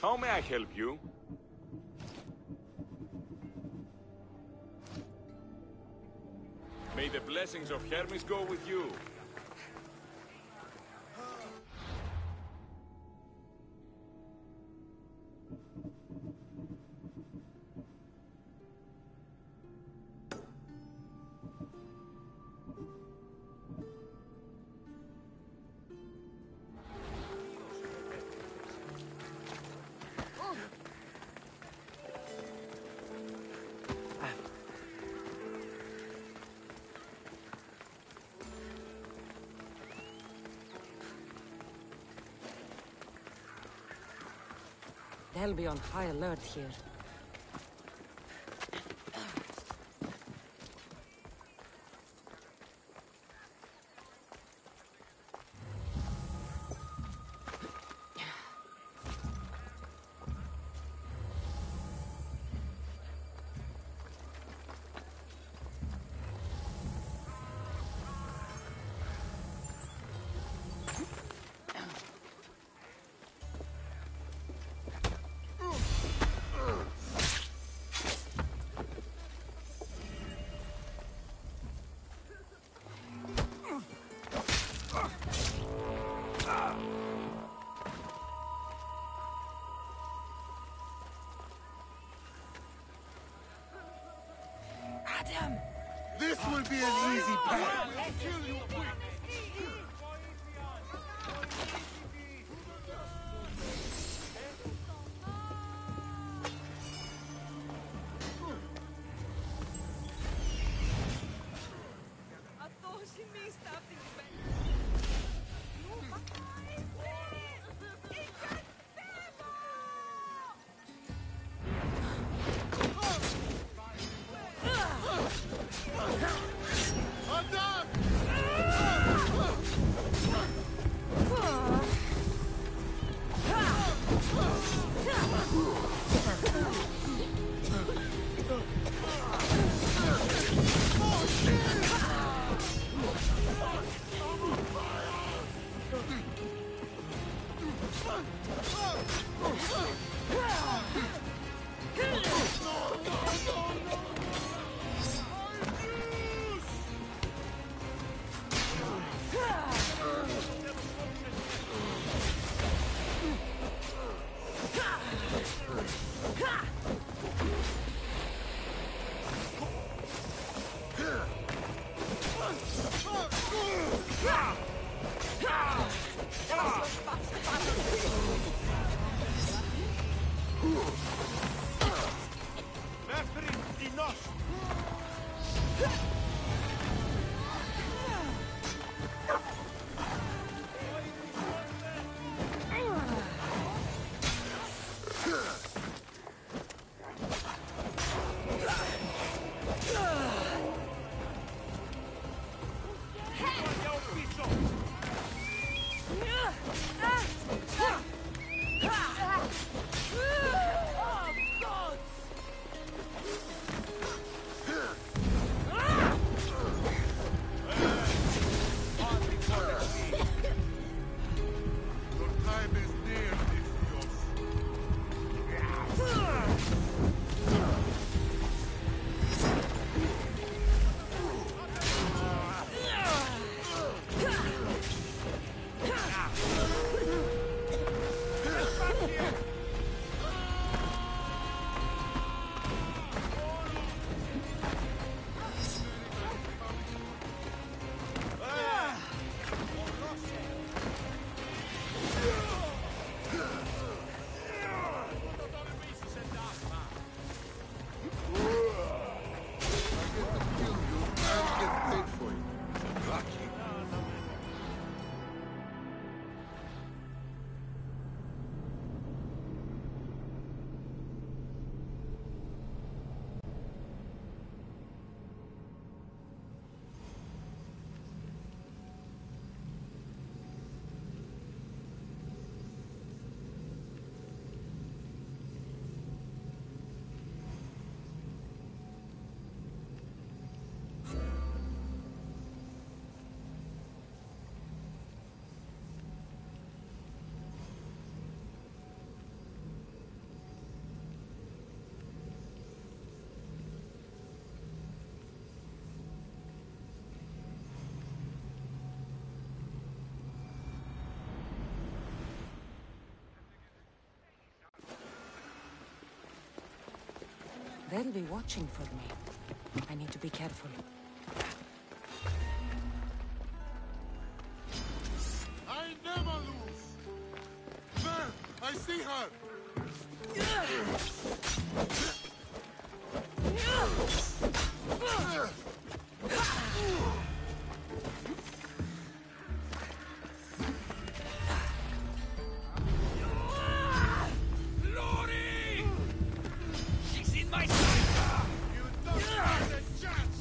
How may I help you? May the blessings of Hermes go with you. They'll be on high alert here. This will be an easy path. They'll be watching for me. I need to be careful. I never lose! There! I see her! She's in my sight! You don't have a chance!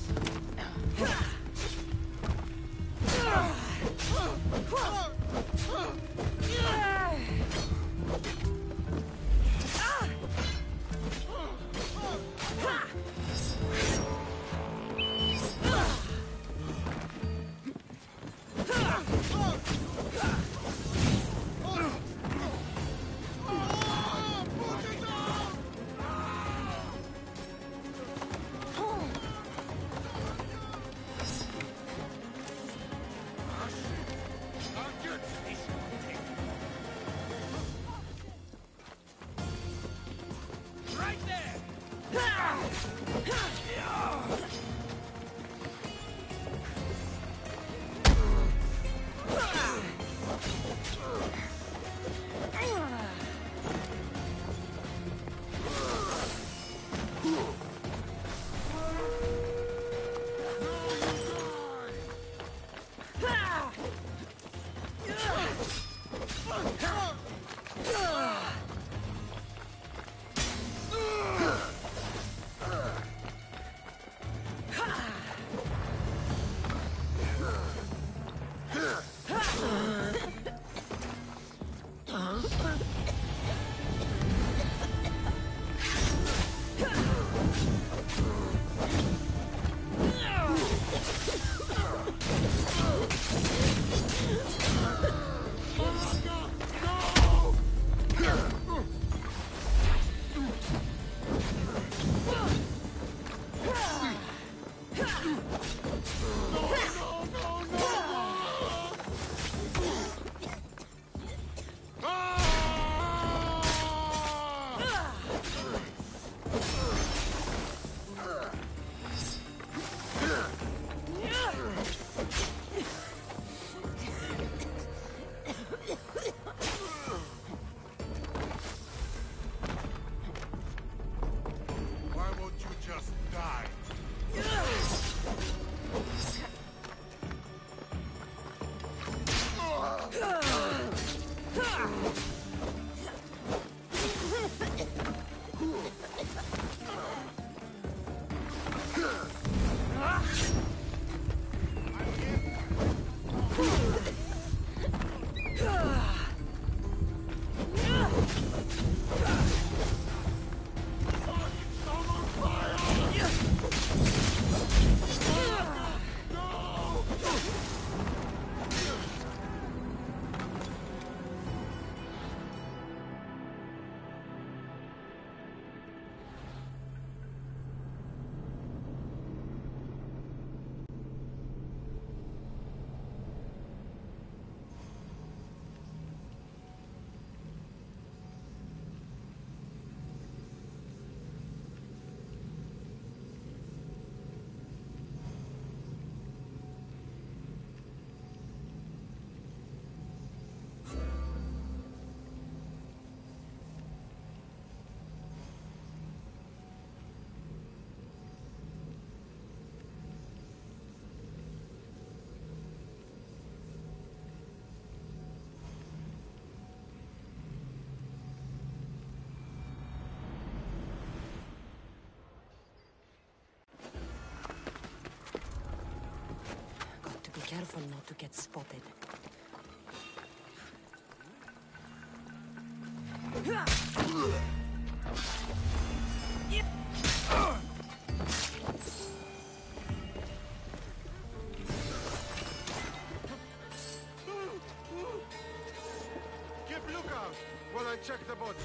Right there! Why won't you just die? Got to be careful not to get spotted. Keep lookout while I check the body.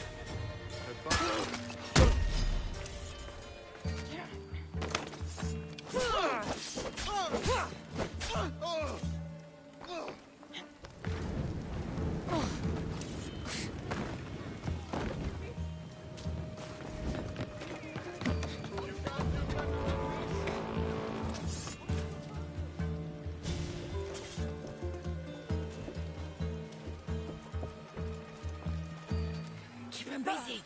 I'm busy.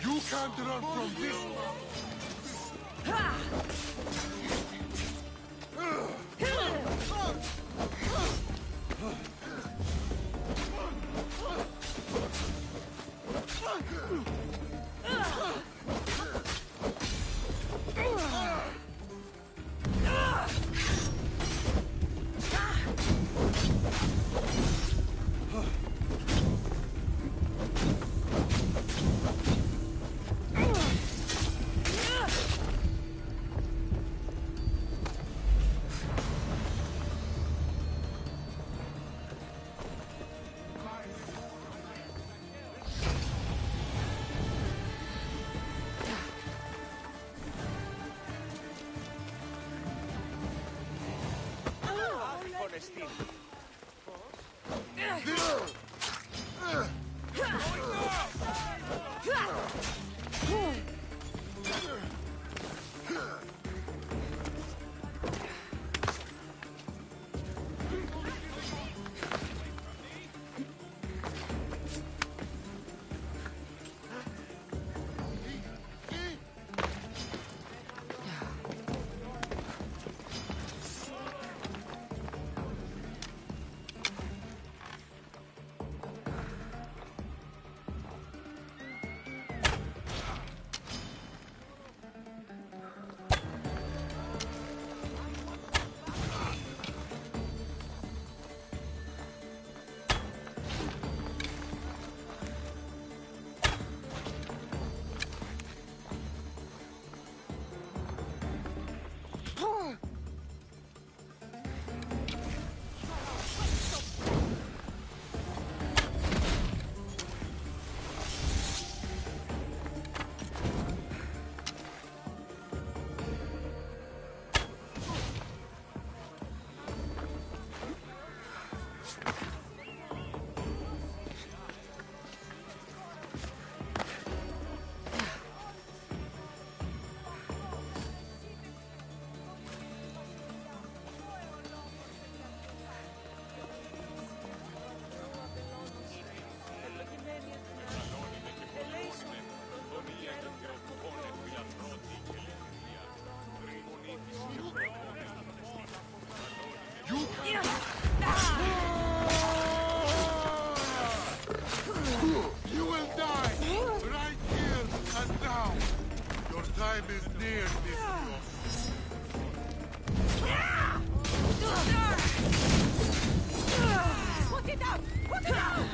You can't run from this. You will die right here and now. Your time is near, Miss. Put it out! Put it out!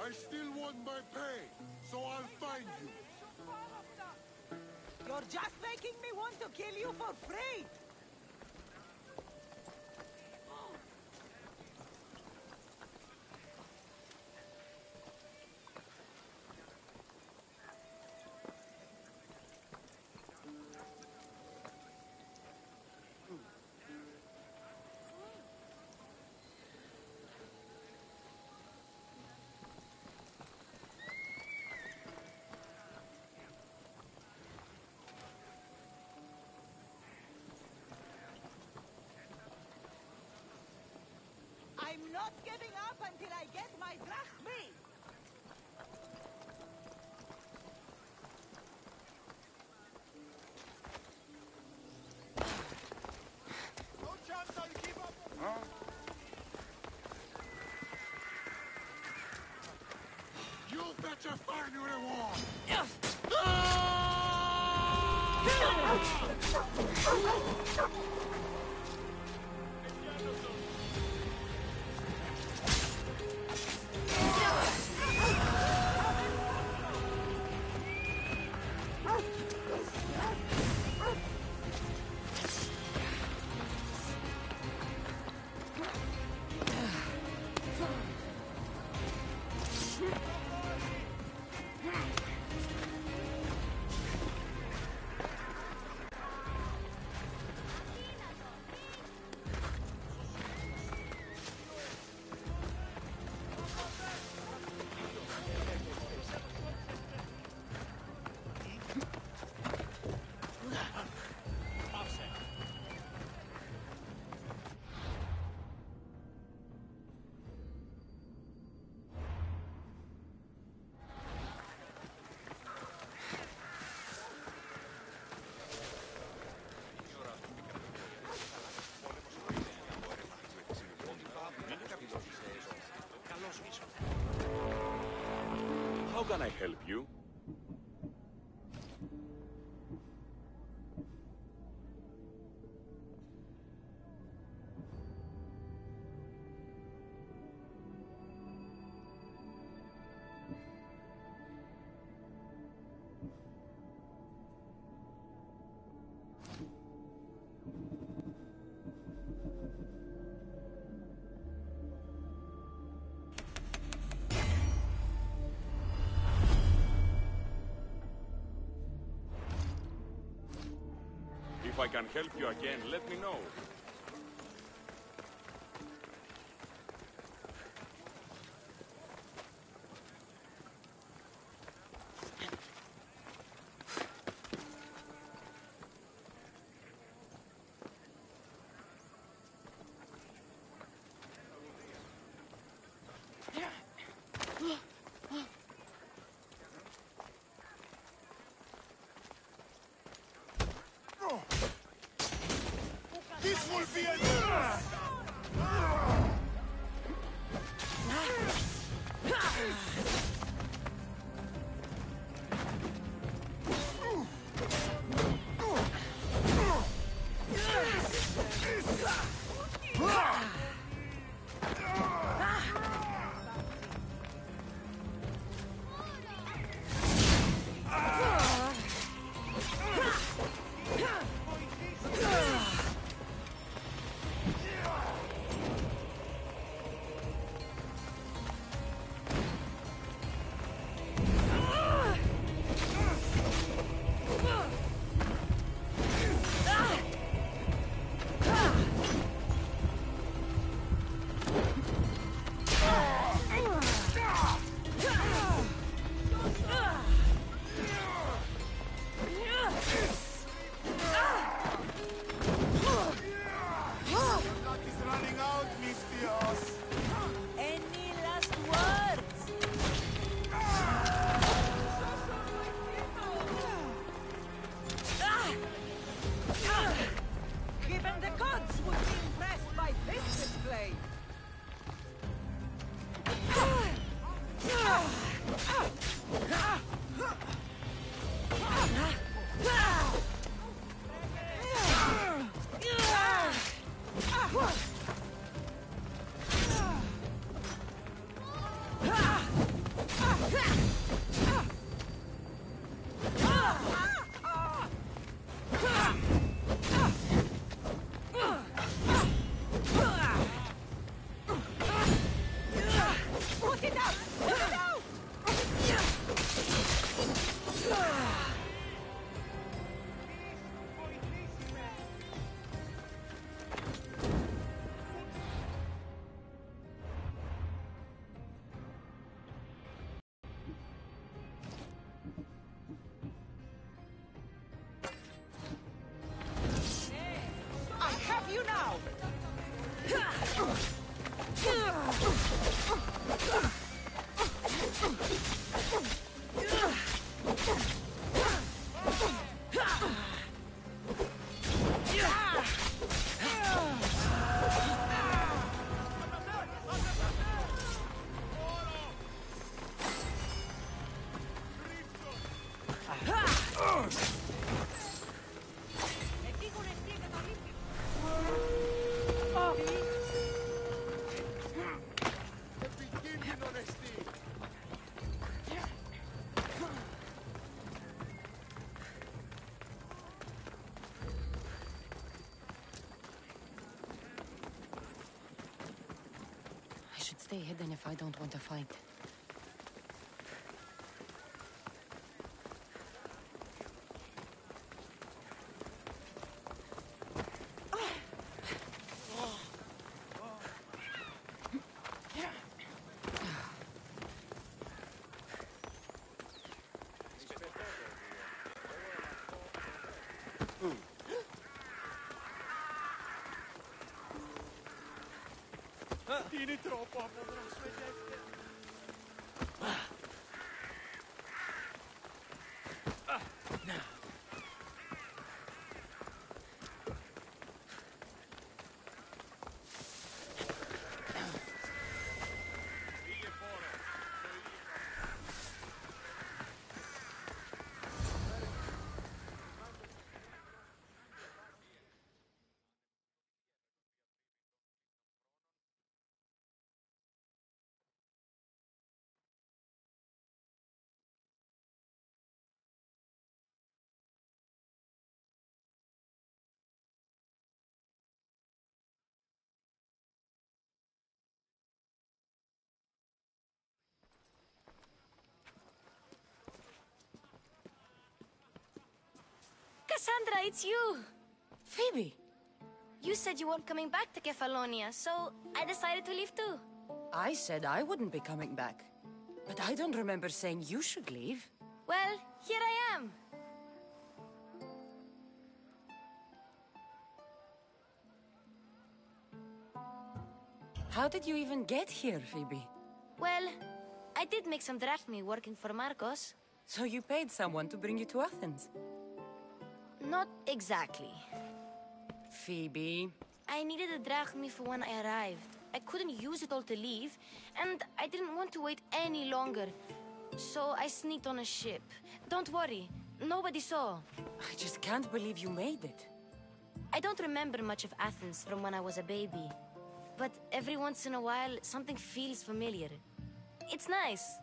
I still want my pay, so I'll find you. You're just making me want to kill you for free! I'm not giving up until I get my drachmi! No chance I'll give up. You'll fetch a fine reward! How can I help you? If I can help you again, let me know. This will be a I should stay hidden if I don't want to fight. Tieni troppo a potrò svegliare. Cassandra, it's you! Phoebe! You said you weren't coming back to Kefalonia, so I decided to leave too. I said I wouldn't be coming back. But I don't remember saying you should leave. Well, here I am. How did you even get here, Phoebe? Well, I did make some drachmi working for Marcos. So you paid someone to bring you to Athens? Not exactly. Phoebe... I needed a drachmi for when I arrived. I couldn't use it all to leave, and I didn't want to wait any longer. So I sneaked on a ship. Don't worry, nobody saw. I just can't believe you made it. I don't remember much of Athens from when I was a baby. But every once in a while, something feels familiar. It's nice.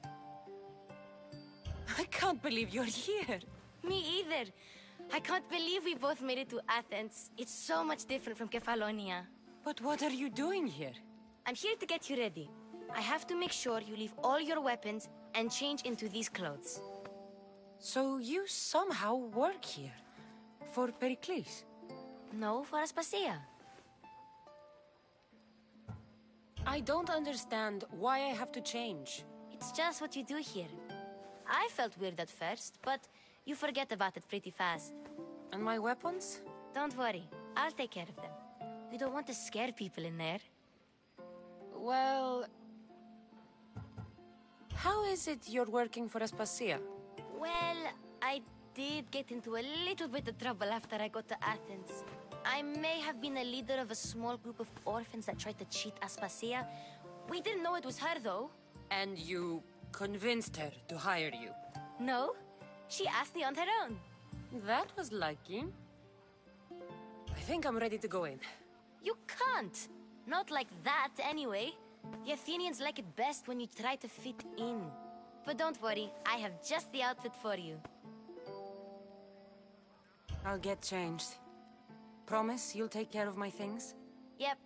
I can't believe you're here. Me either. I can't believe we both made it to Athens. It's so much different from Kefalonia. But what are you doing here? I'm here to get you ready. I have to make sure you leave all your weapons and change into these clothes. So you somehow work here? For Pericles? No, for Aspasia. I don't understand why I have to change. It's just what you do here. I felt weird at first, but you forget about it pretty fast. And my weapons? Don't worry, I'll take care of them. You don't want to scare people in there. Well... How is it you're working for Aspasia? Well, I did get into a little bit of trouble after I got to Athens. I may have been a leader of a small group of orphans that tried to cheat Aspasia. We didn't know it was her, though. And you convinced her to hire you? No, she asked me on her own. That was lucky. I think I'm ready to go in. You can't. Not like that, anyway. The Athenians like it best when you try to fit in. But don't worry, I have just the outfit for you. I'll get changed. Promise you'll take care of my things? Yep.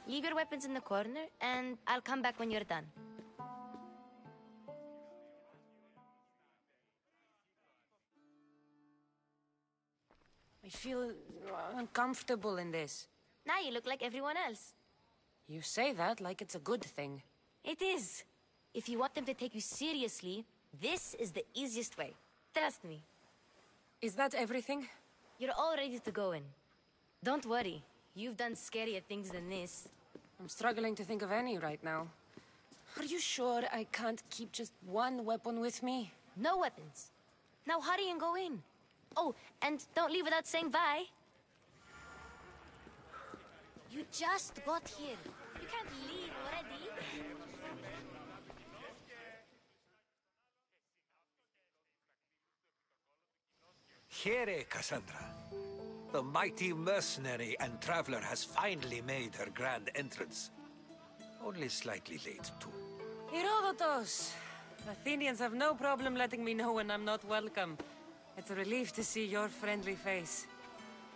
Leave your weapons in the corner, and I'll come back when you're done. I feel uncomfortable in this. Now you look like everyone else. You say that like it's a good thing. It is. If you want them to take you seriously, this is the easiest way. Trust me. Is that everything? You're all ready to go in. Don't worry. You've done scarier things than this. I'm struggling to think of any right now. Are you sure I can't keep just one weapon with me? No weapons. Now hurry and go in. Oh, and don't leave without saying bye. You just got here. You can't leave already. Here, Cassandra. The mighty mercenary and traveler has finally made her grand entrance. Only slightly late, too. Herodotus! Athenians have no problem letting me know when I'm not welcome. It's a relief to see your friendly face.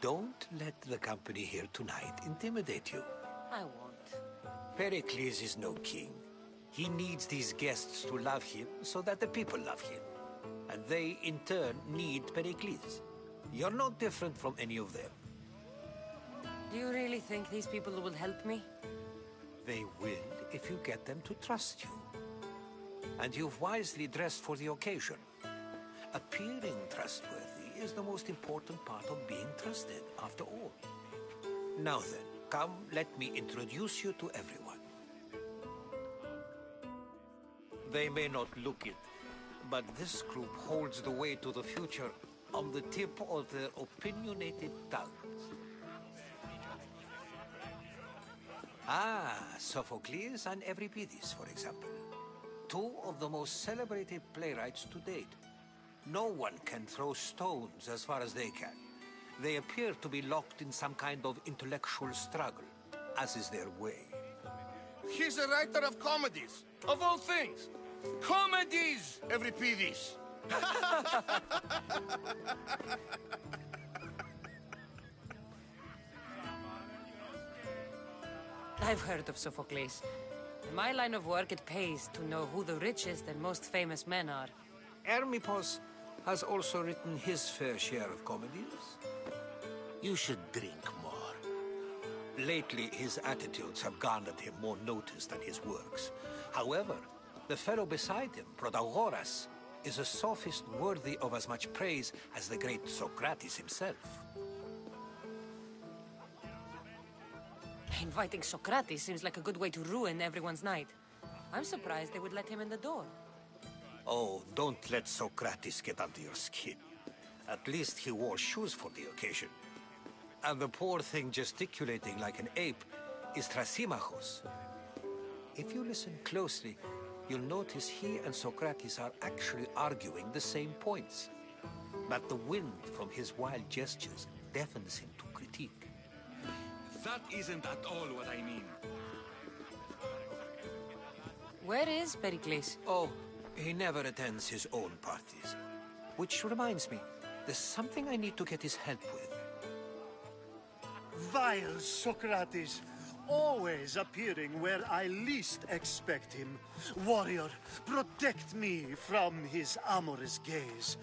Don't let the company here tonight intimidate you. I won't. Pericles is no king. He needs these guests to love him so that the people love him. And they, in turn, need Pericles. You're no different from any of them. Do you really think these people will help me? They will if you get them to trust you. And you've wisely dressed for the occasion. Appearing trustworthy is the most important part of being trusted, after all. Now then, come, let me introduce you to everyone. They may not look it, but this group holds the way to the future on the tip of their opinionated tongues. Ah, Sophocles and Euripides, for example. Two of the most celebrated playwrights to date. No one can throw stones as far as they can. They appear to be locked in some kind of intellectual struggle, as is their way. He's a writer of comedies, of all things. Comedies, Euripides. I've heard of Sophocles. In my line of work, it pays to know who the richest and most famous men are. Hermippos has also written his fair share of comedies. You should drink more. Lately, his attitudes have garnered him more notice than his works. However, the fellow beside him, Protagoras, is a sophist worthy of as much praise as the great Socrates himself. Inviting Socrates seems like a good way to ruin everyone's night. I'm surprised they would let him in the door. Oh, don't let Socrates get under your skin. At least he wore shoes for the occasion. And the poor thing gesticulating like an ape is Thrasymachos. If you listen closely, you'll notice he and Socrates are actually arguing the same points. But the wind from his wild gestures deafens him to critique. That isn't at all what I mean. Where is Pericles? Oh, he never attends his own parties. Which reminds me, there's something I need to get his help with. Vile Socrates, always appearing where I least expect him. Warrior, protect me from his amorous gaze.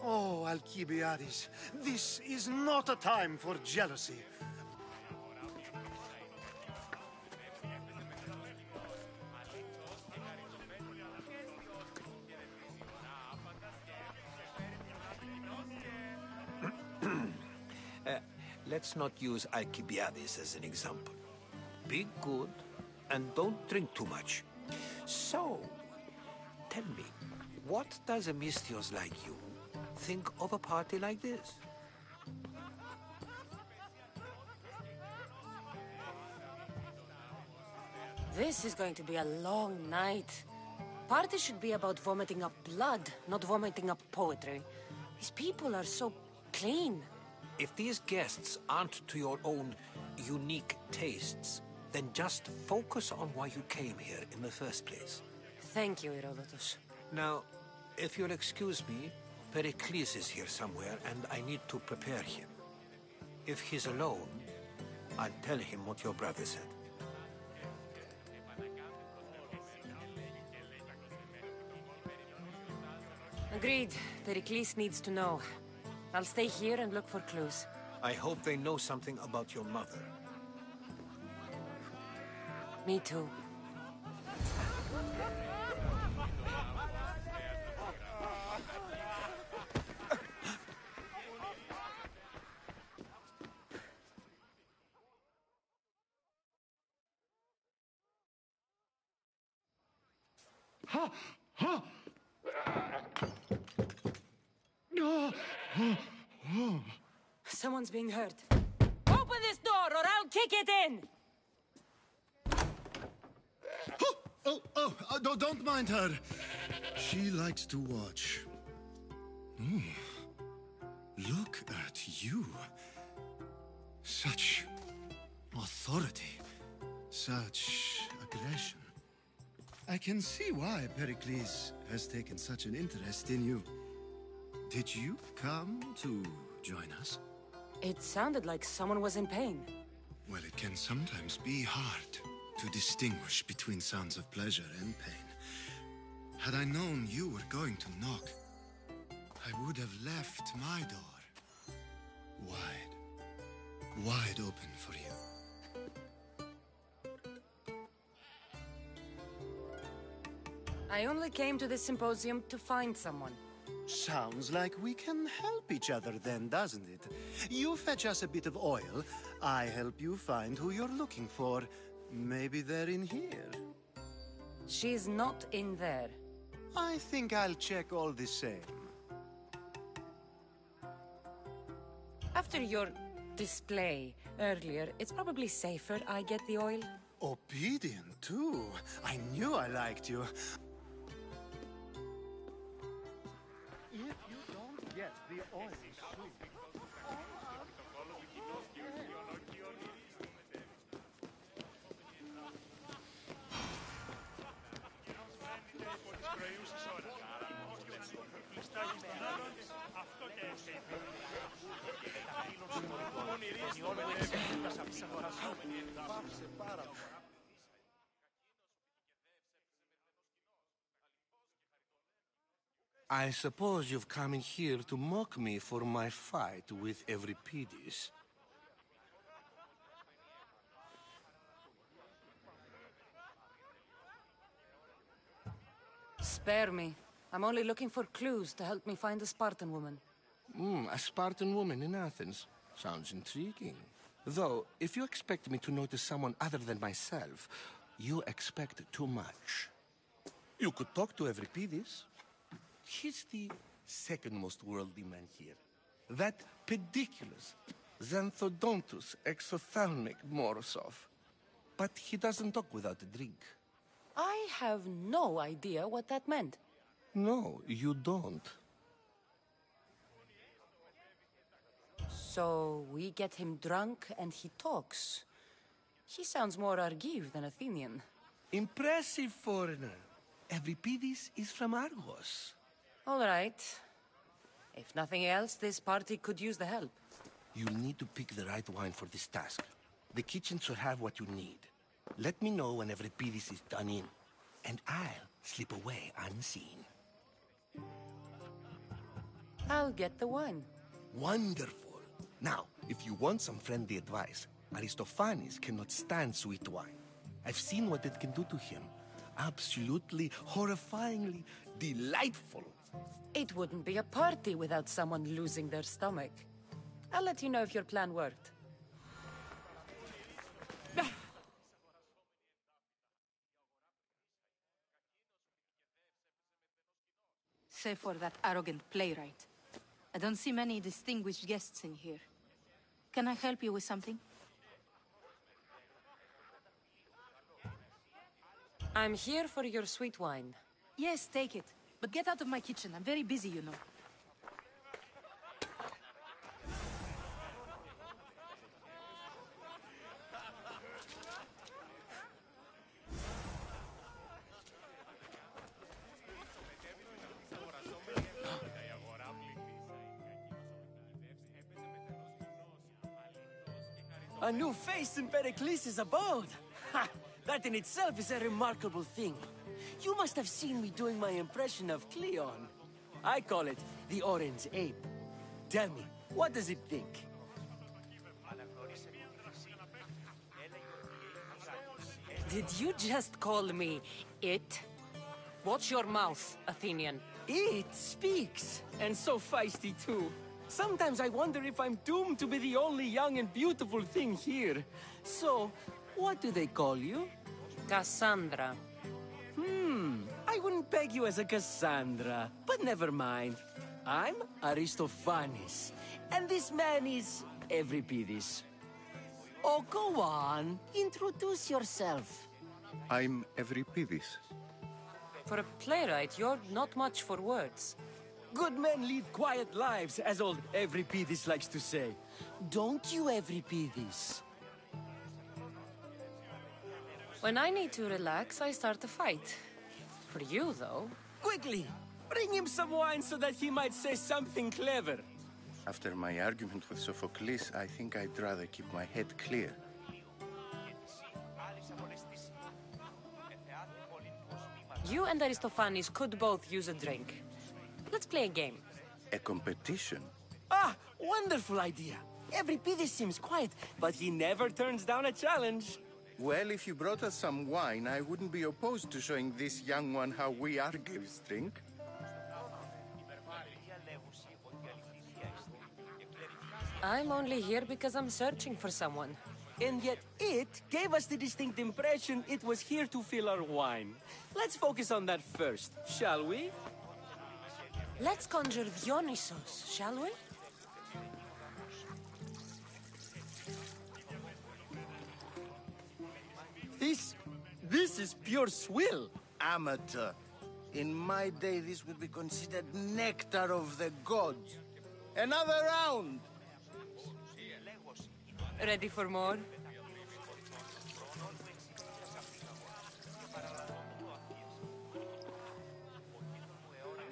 Oh, Alcibiades, this is not a time for jealousy. Let's not use Alcibiades as an example. Be good, and don't drink too much. So, tell me, what does a Misthios like you think of a party like this? This is going to be a long night. Party should be about vomiting up blood, not vomiting up poetry. These people are so clean. If these guests aren't to your own unique tastes, then just focus on why you came here in the first place. Thank you, Herodotus. Now, if you'll excuse me, Pericles is here somewhere, and I need to prepare him. If he's alone, I'll tell him what your brother said. Agreed. Pericles needs to know. I'll stay here and look for clues. I hope they know something about your mother. Me too. Someone's being hurt. Open this door or I'll kick it in! Don't mind her. She likes to watch. Look at you. Such authority. Such aggression. I can see why Pericles has taken such an interest in you. Did you come to join us? It sounded like someone was in pain. Well, it can sometimes be hard to distinguish between sounds of pleasure and pain. Had I known you were going to knock, I would have left my door wide open for you. I only came to this symposium to find someone. Sounds like we can help each other then, doesn't it? You fetch us a bit of oil, I help you find who you're looking for. Maybe they're in here. She's not in there. I think I'll check all the same. After your display earlier, it's probably safer I get the oil. Obedient, too. I knew I liked you. If you don't get the oil soon... I suppose you've come in here to mock me for my fight with Euripides. Spare me. I'm only looking for clues to help me find a Spartan woman. A Spartan woman in Athens. Sounds intriguing. Though, if you expect me to notice someone other than myself, you expect too much. You could talk to Euripides. He's the second most worldly man here. That pediculous, xanthodontus exophthalmic Morosov. But he doesn't talk without a drink. I have no idea what that meant. No, you don't. So we get him drunk and he talks. He sounds more Argive than Athenian. Impressive foreigner. Euripides is from Argos. All right. If nothing else, this party could use the help. You'll need to pick the right wine for this task. The kitchen should have what you need. Let me know when Euripides is done in, and I'll slip away unseen. I'll get the wine. Wonderful. Now, if you want some friendly advice, Aristophanes cannot stand sweet wine. I've seen what it can do to him. Absolutely, horrifyingly delightful. It wouldn't be a party without someone losing their stomach. I'll let you know if your plan worked. Save for that arrogant playwright. I don't see many distinguished guests in here. Can I help you with something? I'm here for your sweet wine. Yes, take it. But get out of my kitchen. I'm very busy, you know. A new face in Pericles' abode! Ha! That in itself is a remarkable thing. You must have seen me doing my impression of Cleon. I call it the Orange Ape. Tell me, what does it think? Did you just call me it? Watch your mouth, Athenian. It speaks, and so feisty too. Sometimes I wonder if I'm doomed to be the only young and beautiful thing here. So, what do they call you? Cassandra. I wouldn't peg you as a Cassandra, but never mind. I'm Aristophanes, and this man is Euripides. Oh, go on. Introduce yourself. I'm Euripides. For a playwright, you're not much for words. Good men lead quiet lives, as old Euripides likes to say. Don't you, Euripides? When I need to relax, I start a fight. For you, though... Quickly! Bring him some wine so that he might say something clever. After my argument with Sophocles, I think I'd rather keep my head clear. You and Aristophanes could both use a drink. Let's play a game. A competition? Ah, wonderful idea. Euripides seems quiet, but he never turns down a challenge. Well, if you brought us some wine, I wouldn't be opposed to showing this young one how we Argives drink. I'm only here because I'm searching for someone. And yet it gave us the distinct impression it was here to fill our wine. Let's focus on that first, shall we? Let's conjure Dionysos, shall we? This is pure swill. Amateur. In my day, this would be considered nectar of the gods. Another round! Ready for more?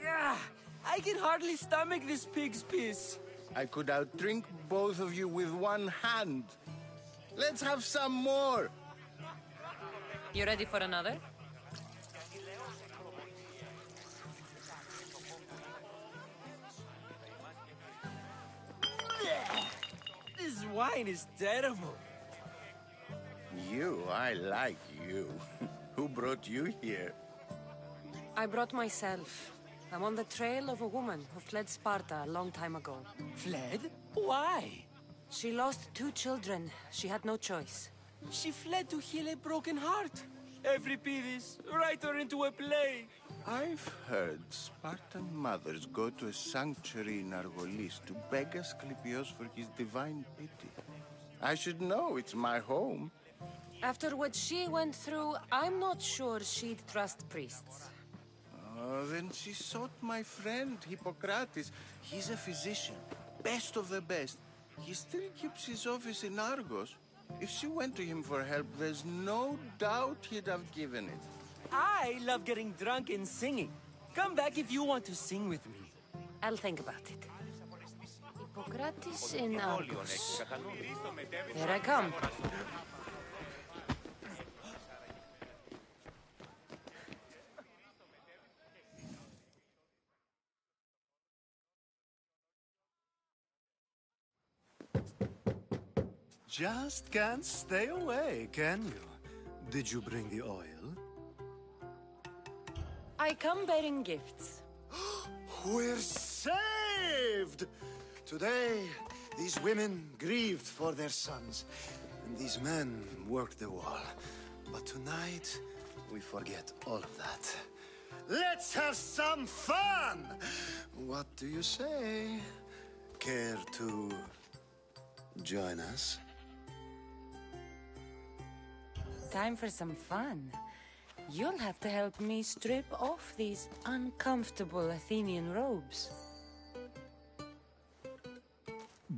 Yeah, I can hardly stomach this pig's piss. I could outdrink both of you with one hand. Let's have some more! You ready for another? This wine is terrible. I like you. Who brought you here? I brought myself. I'm on the trail of a woman who fled Sparta a long time ago. Fled? Why? She lost 2 children. She had no choice. She fled to heal a broken heart. Euripides, write her into a play. I've heard Spartan mothers go to a sanctuary in Argolis to beg Asclepios for his divine pity. I should know, it's my home. After what she went through, I'm not sure she'd trust priests. Then she sought my friend, Hippocrates. He's a physician, best of the best. He still keeps his office in Argos. If she went to him for help, there's no doubt he'd have given it. I love getting drunk and singing. Come back if you want to sing with me. I'll think about it. Hippocrates in Argos. Here I come. Just can't stay away, can you? Did you bring the oil? I come bearing gifts. We're saved! Today, these women grieved for their sons, and these men worked the wall. But tonight, we forget all of that. Let's have some fun! What do you say? Care to join us? Time for some fun. You'll have to help me strip off these uncomfortable Athenian robes.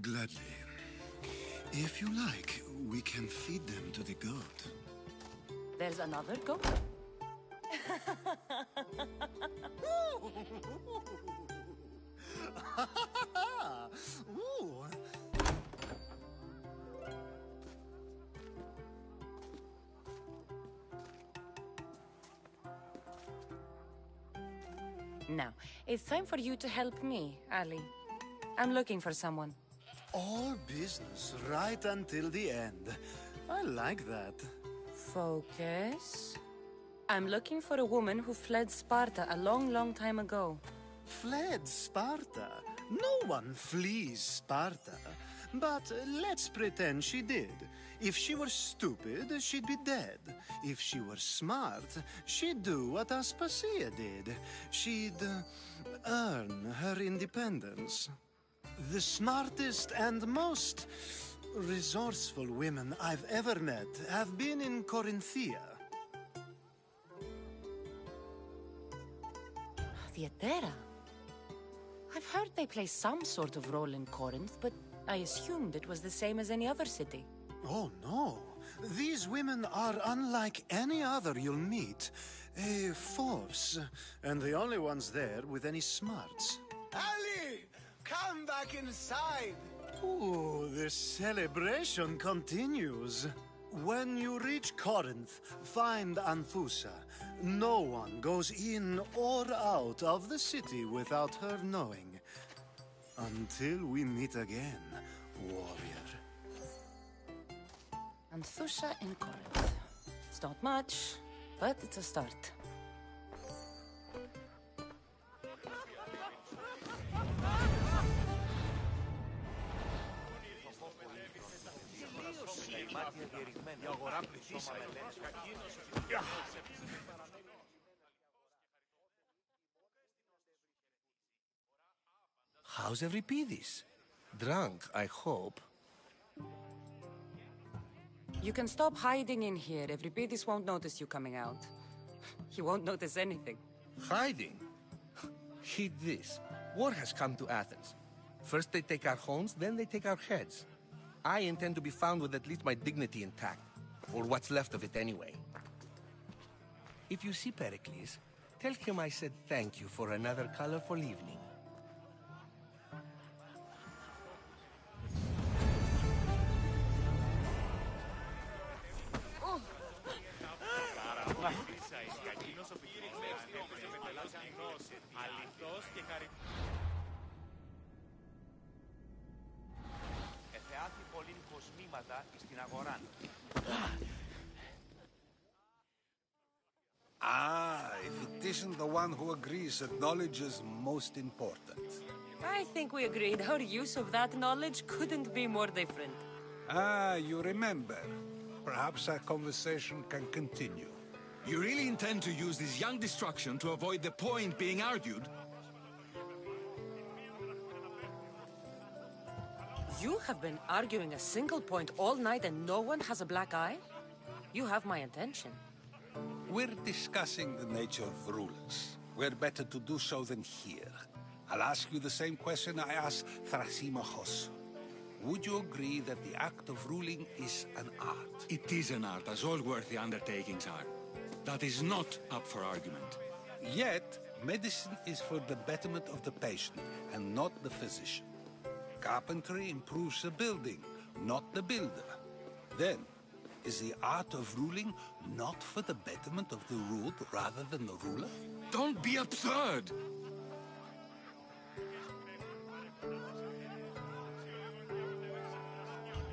Gladly. If you like, we can feed them to the goat. There's another goat? Ooh. Now, it's time for you to help me, Ali. I'm looking for someone. All business right until the end. I like that. Focus. I'm looking for a woman who fled Sparta a long, long time ago. Fled Sparta? No one flees Sparta. But let's pretend she did. If she were stupid, she'd be dead. If she were smart, she'd do what Aspasia did. She'd earn her independence. The smartest and most resourceful women I've ever met have been in Corinthia. Theatera. I've heard they play some sort of role in Corinth, but I assumed it was the same as any other city. Oh, no. These women are unlike any other you'll meet. A force, and the only ones there with any smarts. Ali! Come back inside! Ooh, the celebration continues. When you reach Corinth, find Anfusa. No one goes in or out of the city without her knowing. Until we meet again, warrior. Anthusha in Corinth. It's not much, but it's a start. How's Euripides? Drunk, I hope. You can stop hiding in here. Euripides won't notice you coming out. He won't notice anything. Hiding? Heed this. War has come to Athens. First they take our homes, then they take our heads. I intend to be found with at least my dignity intact. Or what's left of it anyway. If you see Pericles, tell him I said thank you for another colorful evening. Ah, if it isn't the one who agrees that knowledge is most important. I think we agreed our use of that knowledge couldn't be more different. Ah, you remember. Perhaps our conversation can continue. You really intend to use this young destruction to avoid the point being argued? You have been arguing a single point all night and no one has a black eye? You have my attention. We're discussing the nature of rulers. Where better to do so than here? I'll ask you the same question I asked Thrasymachos. Would you agree that the act of ruling is an art? It is an art, as all worthy undertakings are. That is not up for argument. Yet, medicine is for the betterment of the patient, and not the physician. Carpentry improves the building, not the builder. Then, is the art of ruling not for the betterment of the ruled rather than the ruler? Don't be absurd!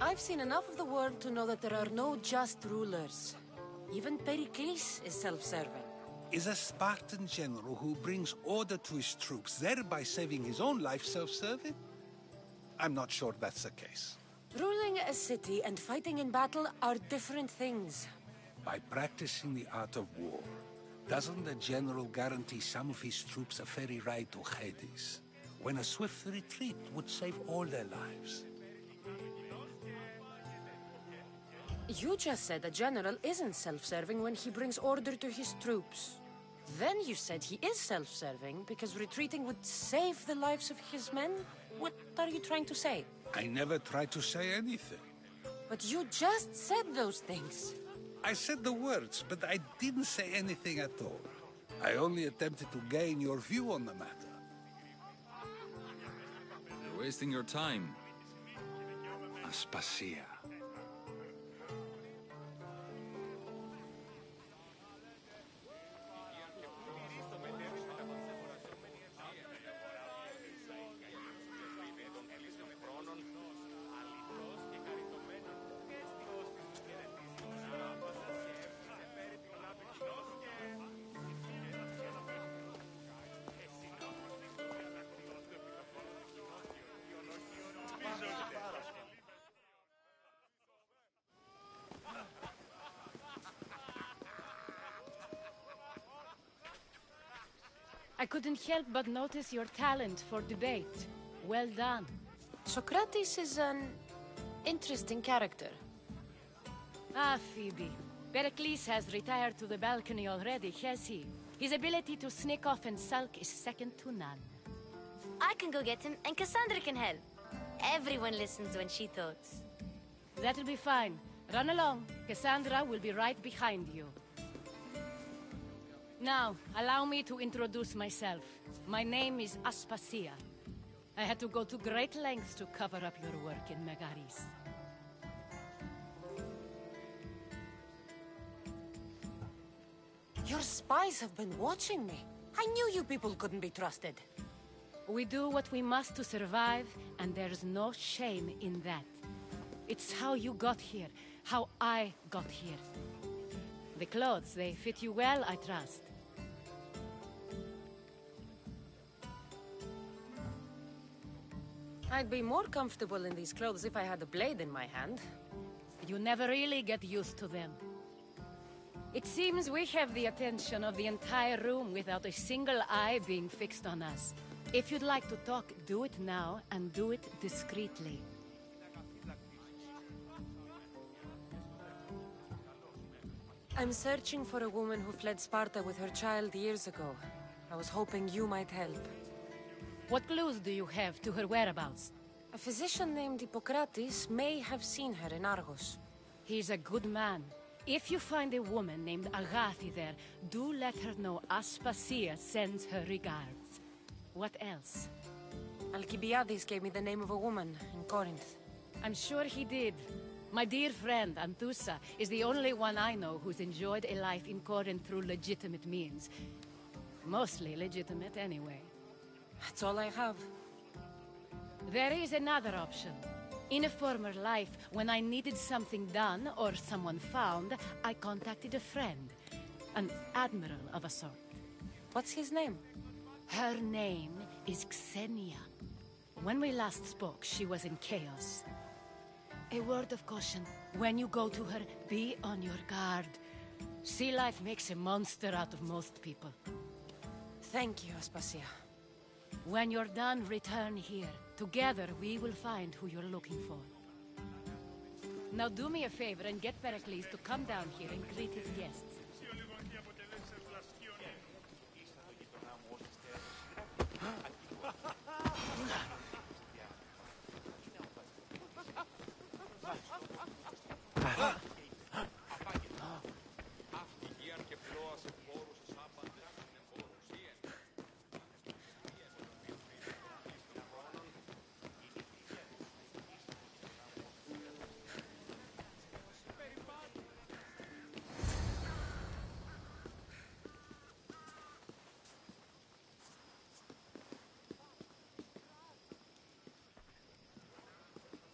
I've seen enough of the world to know that there are no just rulers. Even Pericles is self-serving. Is a Spartan general who brings order to his troops, thereby saving his own life, self-serving? I'm not sure that's the case. Ruling a city and fighting in battle are different things. By practicing the art of war, doesn't the general guarantee some of his troops a ferry ride to Hades, when a swift retreat would save all their lives? You just said a general isn't self-serving when he brings order to his troops. Then you said he is self-serving because retreating would save the lives of his men? What are you trying to say? I never tried to say anything. But you just said those things. I said the words, but I didn't say anything at all. I only attempted to gain your view on the matter. You're wasting your time. Aspasia. I couldn't help but notice your talent for debate. Well done. Socrates is an interesting character. Ah, Phoebe. Pericles has retired to the balcony already, has he? His ability to sneak off and sulk is second to none. I can go get him, and Cassandra can help. Everyone listens when she talks. That'll be fine. Run along. Cassandra will be right behind you. Now, allow me to introduce myself. My name is Aspasia. I had to go to great lengths to cover up your work in Megaris. Your spies have been watching me. I knew you people couldn't be trusted. We do what we must to survive, and there's no shame in that. It's how you got here, how I got here. The clothes, they fit you well, I trust. I'd be more comfortable in these clothes if I had a blade in my hand. You never really get used to them. It seems we have the attention of the entire room without a single eye being fixed on us. If you'd like to talk, do it now, and do it discreetly. I'm searching for a woman who fled Sparta with her child years ago. I was hoping you might help. What clues do you have to her whereabouts? A physician named Hippocrates may have seen her in Argos. He's a good man. If you find a woman named Agathi there, do let her know Aspasia sends her regards. What else? Alcibiades gave me the name of a woman in Corinth. I'm sure he did. My dear friend, Anthusa, is the only one I know who's enjoyed a life in Corinth through legitimate means. Mostly legitimate, anyway. That's all I have. There is another option. In a former life, when I needed something done or someone found, I contacted a friend. An admiral of a sort. What's his name? Her name is Xenia. When we last spoke, she was in chaos. A word of caution. When you go to her, be on your guard. Sea life makes a monster out of most people. Thank you, Aspasia. When you're done, return here. Together, we will find who you're looking for. Now do me a favor and get Pericles to come down here and greet his guests.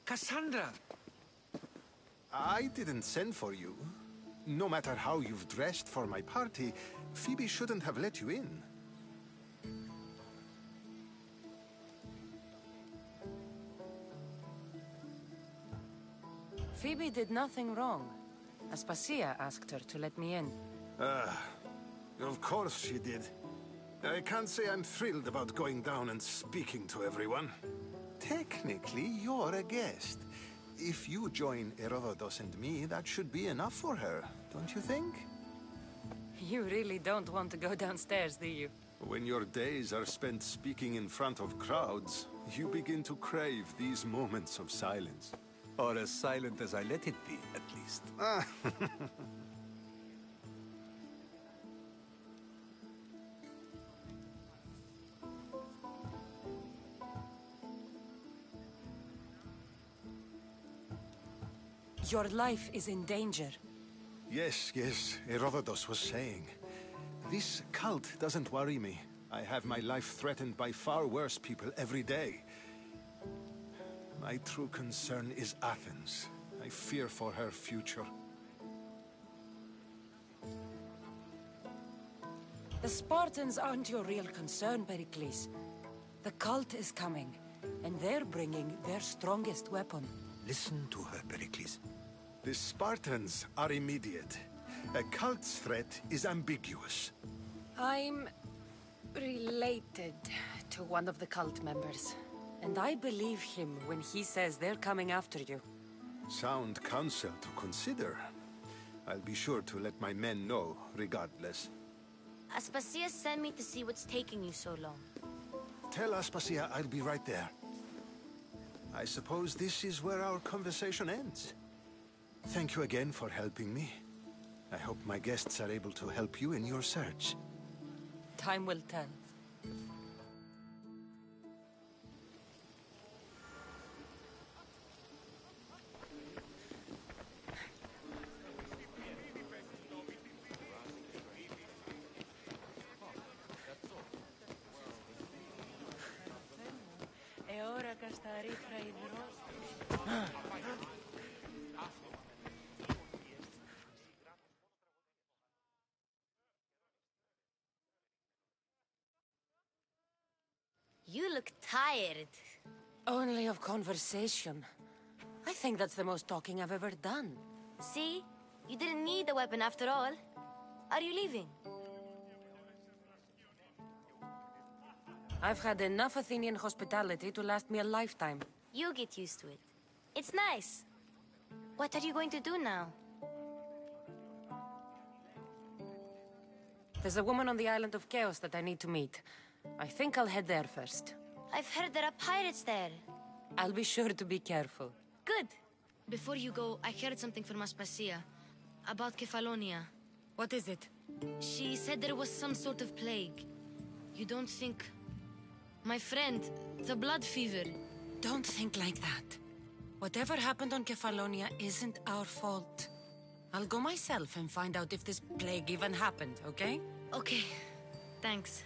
Cassandra! I didn't send for you. No matter how you've dressed for my party, Phoebe shouldn't have let you in. Phoebe did nothing wrong. Aspasia asked her to let me in. Of course she did. I can't say I'm thrilled about going down and speaking to everyone. Technically, you're a guest. If you join Herodotus and me, that should be enough for her, don't you think? You really don't want to go downstairs, do you? When your days are spent speaking in front of crowds, you begin to crave these moments of silence. Or as silent as I let it be, at least. Your life is in danger. Yes, Herodotus was saying. This cult doesn't worry me. I have my life threatened by far worse people every day. My true concern is Athens. I fear for her future. The Spartans aren't your real concern, Pericles. The cult is coming, and they're bringing their strongest weapon. Listen to her, Pericles. The Spartans are immediate. A cult's threat is ambiguous. I'm related to one of the cult members. And I believe him when he says they're coming after you. Sound counsel to consider. I'll be sure to let my men know, regardless. Aspasia sent me to see what's taking you so long. Tell Aspasia I'll be right there. I suppose this is where our conversation ends. Thank you again for helping me. I hope my guests are able to help you in your search. Time will tell. You look tired. Only of conversation. I think that's the most talking I've ever done. See? You didn't need the weapon after all. Are you leaving? I've had enough Athenian hospitality to last me a lifetime. You get used to it. It's nice. What are you going to do now? There's a woman on the island of Chaos that I need to meet. I think I'll head there first. I've heard there are pirates there. I'll be sure to be careful. Good. Before you go, I heard something from Aspasia. About Kefalonia. What is it? She said there was some sort of plague. You don't think... My friend, the blood fever. Don't think like that. Whatever happened on Kefalonia isn't our fault. I'll go myself and find out if this plague even happened, okay? Okay. Thanks.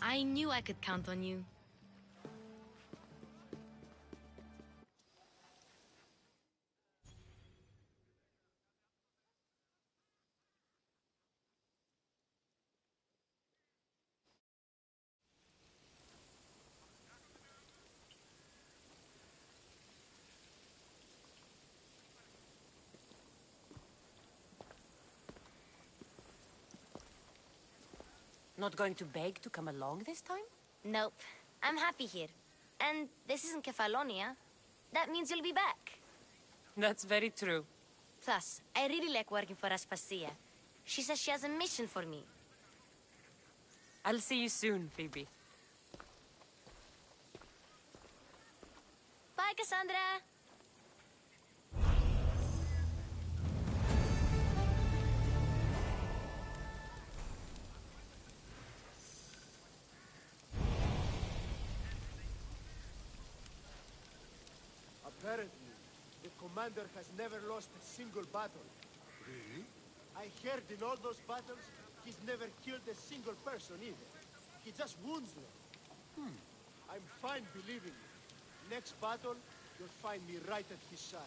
I knew I could count on you. Not going to beg to come along this time? Nope. I'm happy here. And this isn't Kefalonia. That means you'll be back. That's very true. Plus, I really like working for Aspasia. She says she has a mission for me. I'll see you soon, Phoebe. Bye, Cassandra! Apparently, the commander has never lost a single battle. Really? I heard in all those battles, he's never killed a single person either. He just wounds them. I'm fine believing it. Next battle, you'll find me right at his side.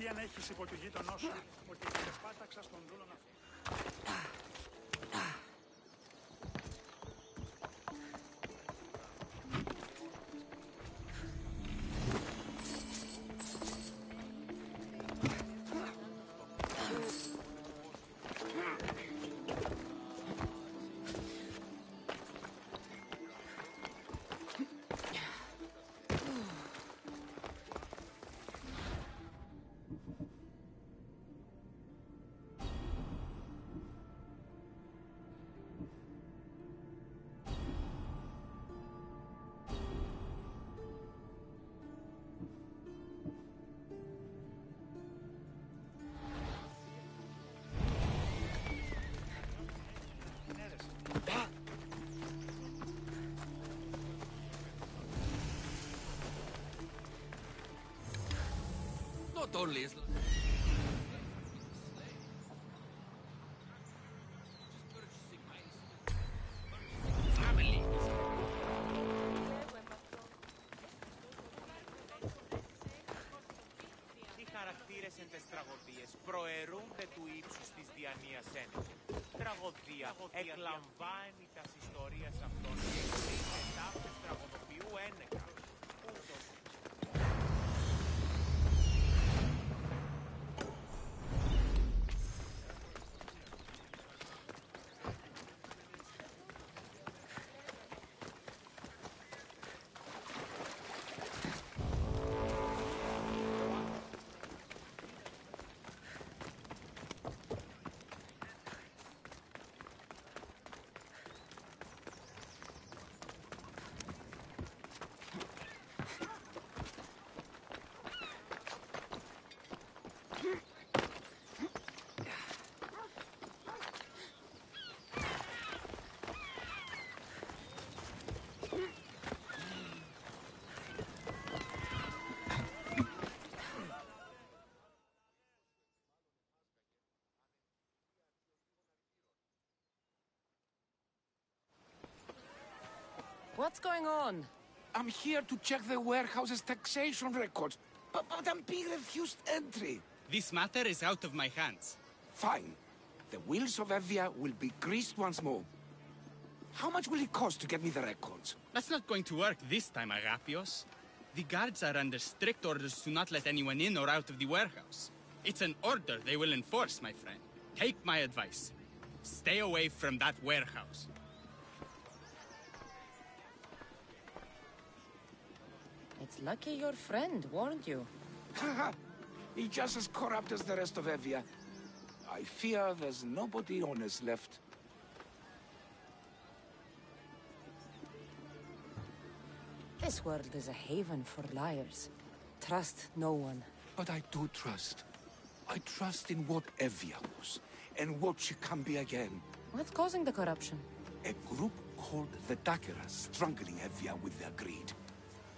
Τι αν έχεις υπό του γείτονό σου ότι πάταξα στον δούλο να φύγει. Not only is... family. Οι χαρακτήρες εν τες τραγωδίες προαιρούνται του ύψους της διανοίας ένεκεν. Τραγωδία εκλαμβάνει τας ιστορίας αυτών και εκρίνεται ταύτες τραγωδοποιού ένεκα. Ούτως What's going on? I'm here to check the warehouse's taxation records, but I'm being refused entry. This matter is out of my hands. Fine. The wheels of Evia will be greased once more. How much will it cost to get me the records? That's not going to work this time, Agapios. The guards are under strict orders to not let anyone in or out of the warehouse. It's an order they will enforce, my friend. Take my advice. Stay away from that warehouse. It's lucky your friend warned you. Haha! He's just as corrupt as the rest of Evia. I fear there's nobody honest left. This world is a haven for liars. Trust no one. But I do trust. I trust in what Evia was, and what she can be again. What's causing the corruption? A group called the Dakeras strangling Evia with their greed.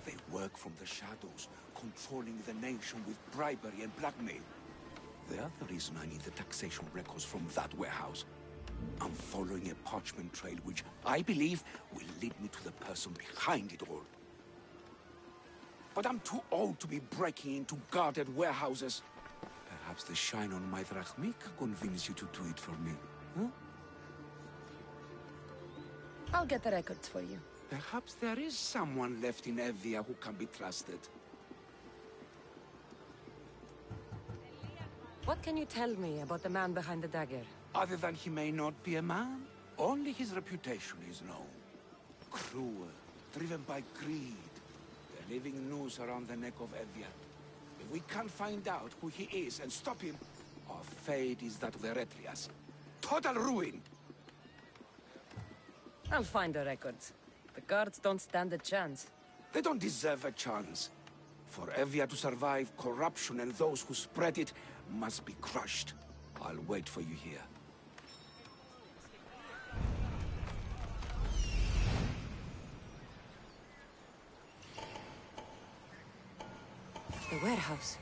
They work from the shadows, controlling the nation with bribery and blackmail. The other reason I need the taxation records from that warehouse. I'm following a parchment trail which I believe will lead me to the person behind it all. But I'm too old to be breaking into guarded warehouses. Perhaps the shine on my drachmik convince you to do it for me, huh? I'll get the records for you. Perhaps there is someone left in Evia who can be trusted. What can you tell me about the man behind the dagger? Other than he may not be a man, only his reputation is known. Cruel, driven by greed, the living noose around the neck of Evia. If we can't find out who he is and stop him, our fate is that of the Retrias. Total ruin! I'll find the records. The guards don't stand a chance. They don't deserve a chance. For Evia to survive, corruption and those who spread it must be crushed. I'll wait for you here. The warehouse.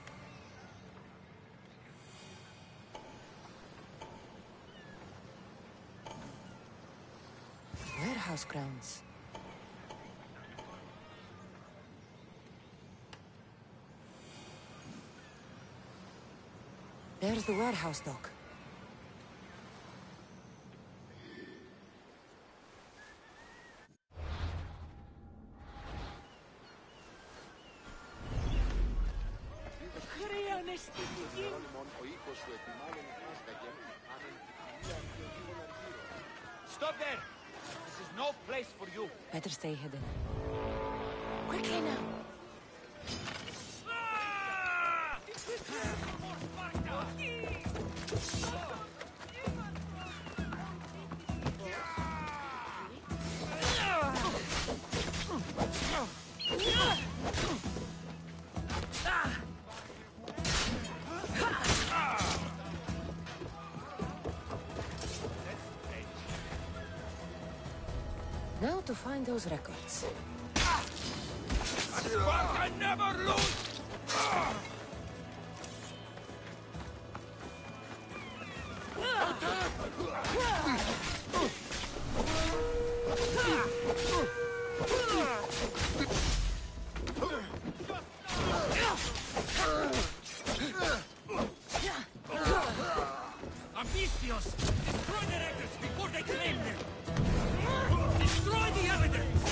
Warehouse grounds. There's the warehouse dock. Stop there! This is no place for you. Better stay hidden. Quickly now! Now to find those records. I never lose! Ambitious! Destroy the records before they claim them! Destroy the evidence!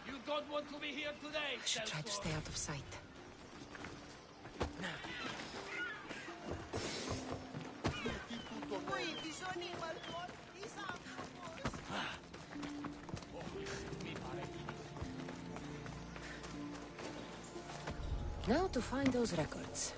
You don't want to be here today, I should try to stay out of sight. Now to find those records.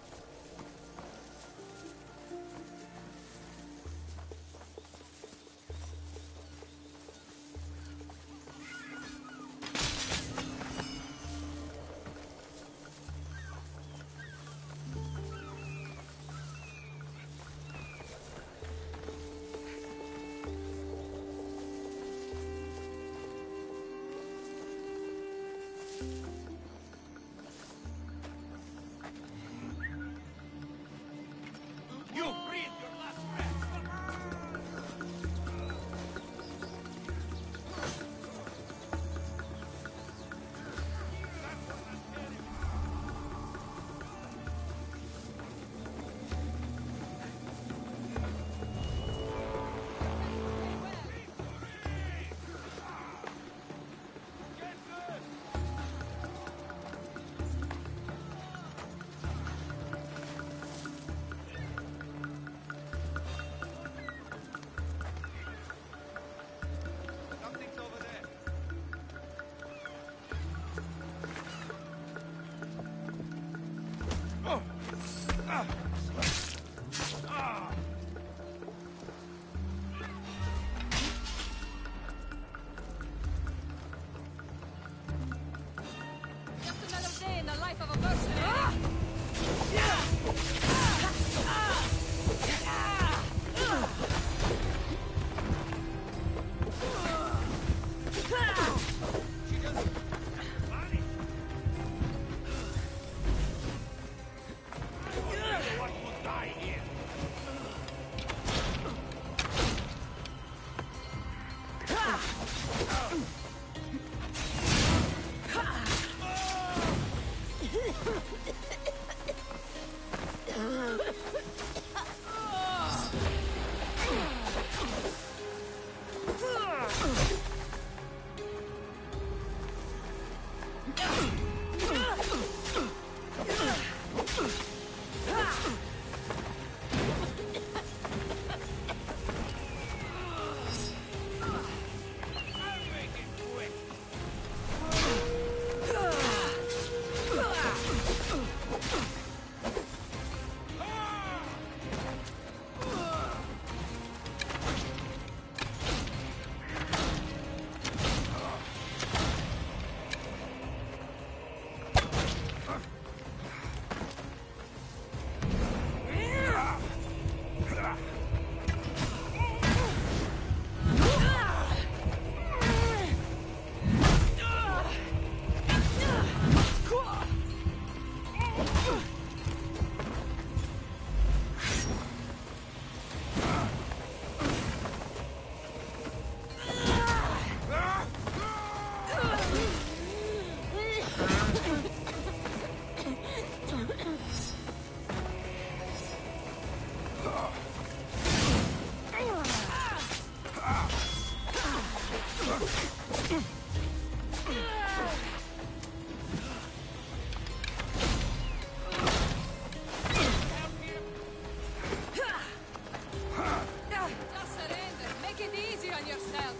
Just surrender. Make it easy on yourself.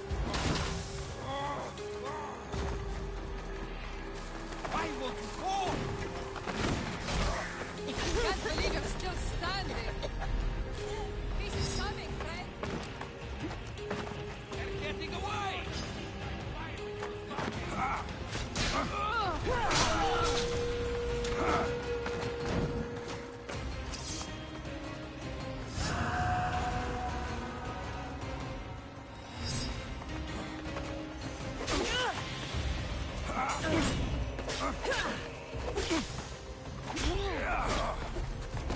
Why won't you go? I can't believe you're still standing. Peace is coming, friend. They're getting away!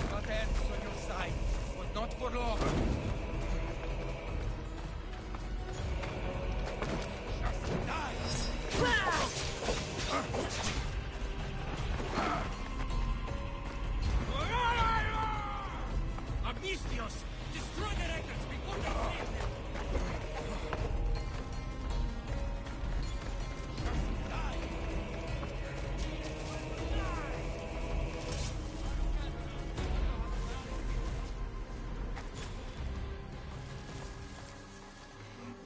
Got hands on your side, but not for long. Just die! Agnistios! Destroy the records before they save them! Just die!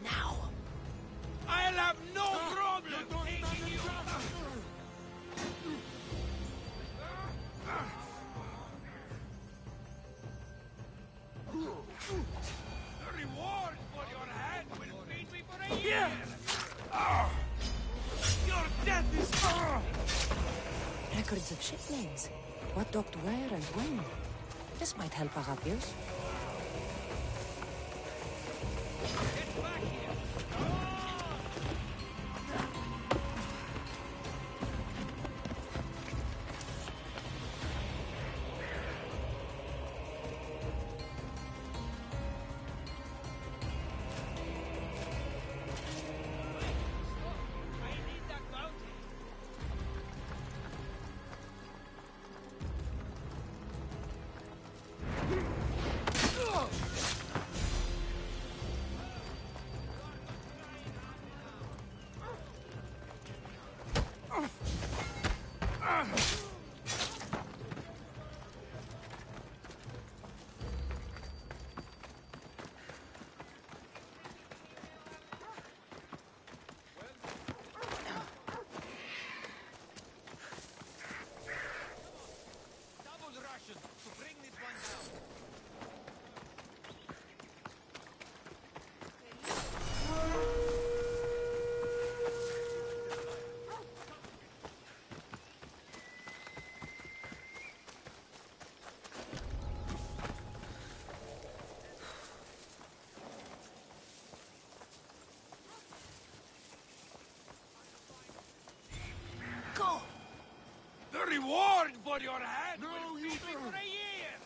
Now. I'll have no problem taking you! The reward for your hand will feed me for a year! Your death is... Records of ship names. What docked where and when. This might help Arapios. Get back here! I need that bounty! Double Russian to bring this one down. Go! The reward for your hand will feed me for a year!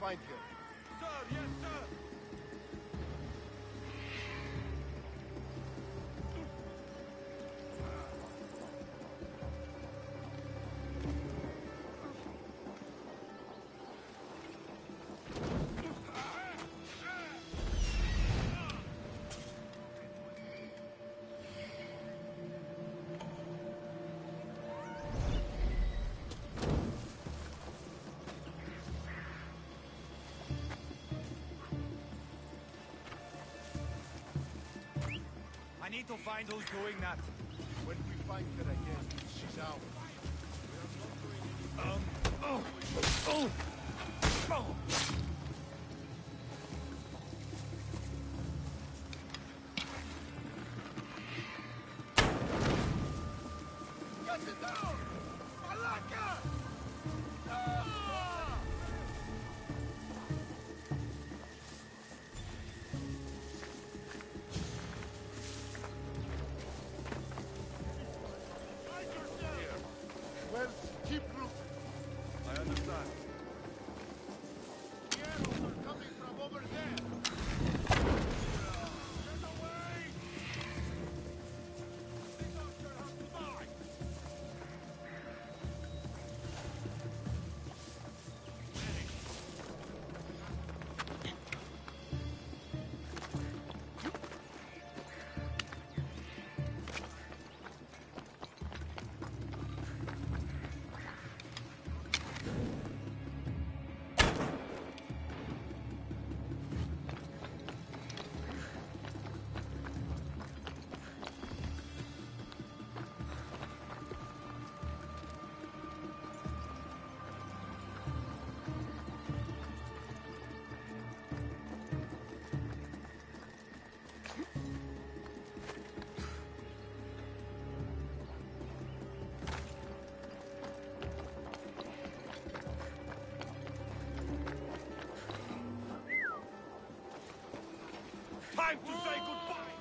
find her. Sir, yes, sir. I need to find who's doing that. When we find her again, she's ours. We are not doing Get it down! Malaka! Well, keep looking. I understand. The arrows are coming from over there. Get away! This officer has to die! Time to say goodbye!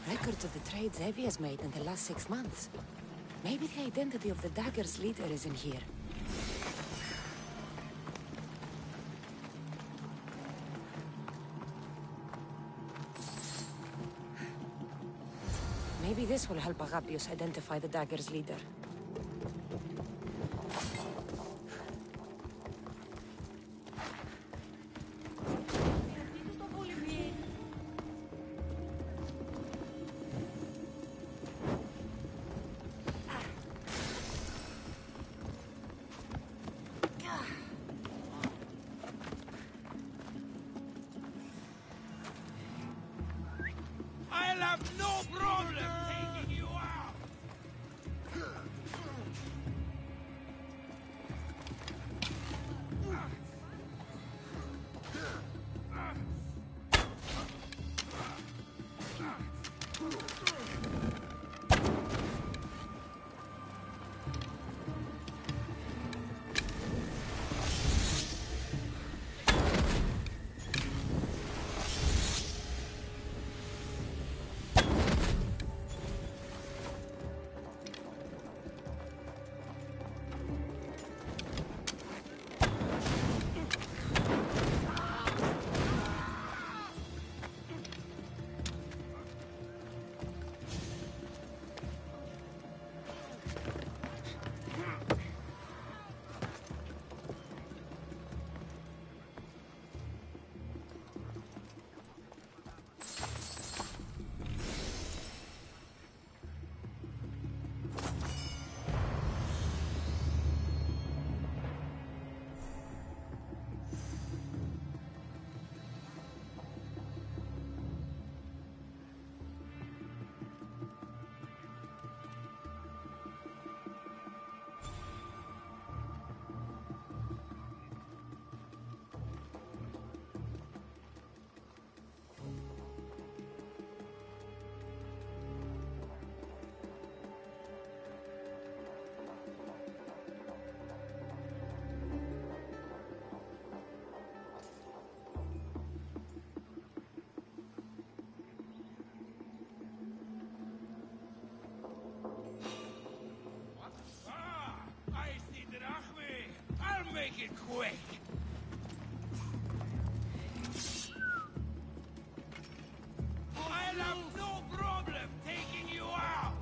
Records of the trades Evie has made in the last 6 months. Maybe the identity of the dagger's leader is in here. Maybe this will help Agapios identify the dagger's leader. I'll have no problem taking you out! make it quick. I'll have no problem taking you out.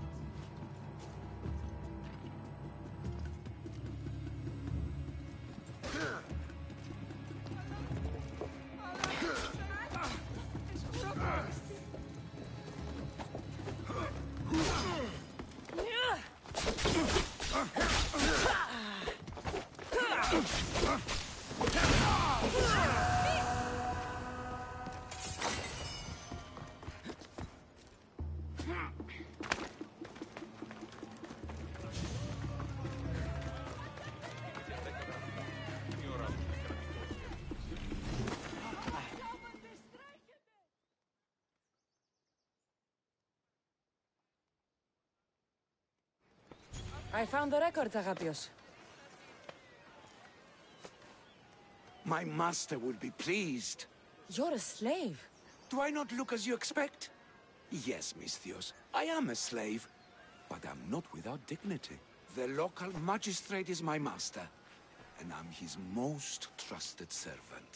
I found the records, Agapios. My master will be pleased. You're a slave. Do I not look as you expect? Yes, Misthios, I am a slave, but I'm not without dignity. The local magistrate is my master, and I'm his most trusted servant.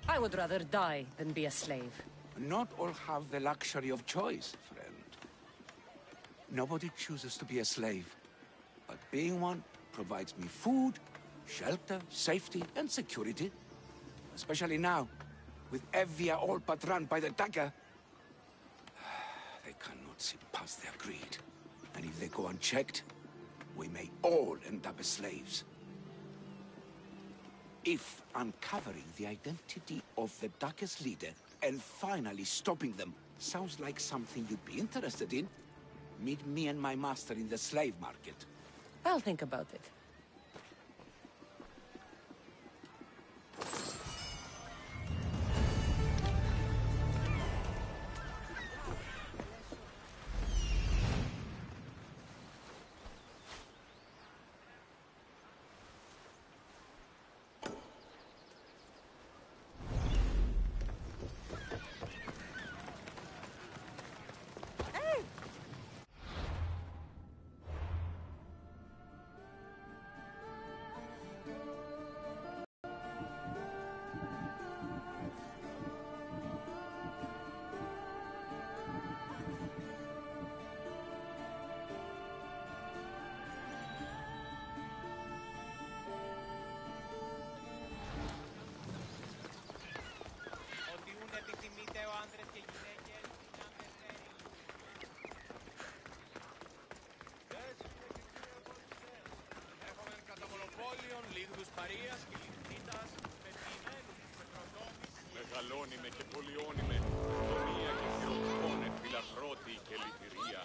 I would rather die than be a slave. Not all have the luxury of choice, friend. Nobody chooses to be a slave, but being one provides me food, shelter, safety, and security. Especially now, with Evia all but run by the dagger. They cannot see past their greed. And if they go unchecked, we may all end up as slaves. If uncovering the identity of the dagger's leader and finally stopping them sounds like something you'd be interested in, meet me and my master in the slave market. I'll think about it. Μεγαλώνει με και πολιώνει με τομία και θεοκόνε φιλαθρώτη και λυτηρία.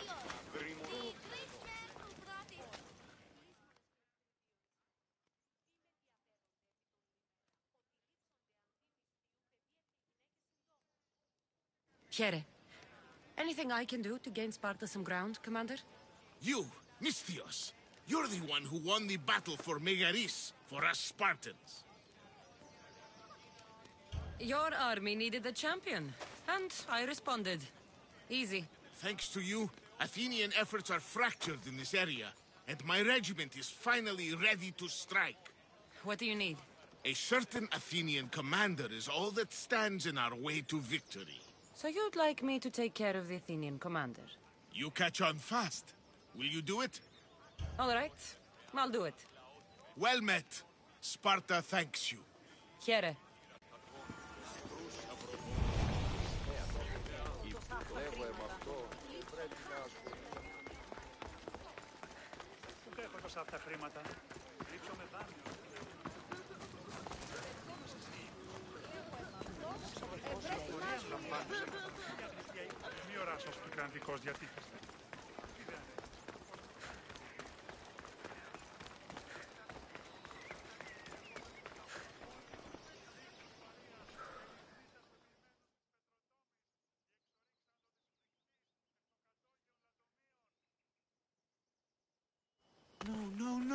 Here, anything I can do to gain Sparta some ground, Commander? You, Misthios, you're the one who won the battle for Megaris, for us Spartans. Your army needed a champion, and I responded. Easy. Thanks to you, Athenian efforts are fractured in this area, and my regiment is finally ready to strike. What do you need? A certain Athenian commander is all that stands in our way to victory. So you'd like me to take care of the Athenian commander? You catch on fast. Will you do it? All right, I'll do it. Well met. Sparta thanks you. Here. Αυτά τα χρήματα. Ρίξω με δάνειο. Μη οράσως πικραντικός διατίθεστε.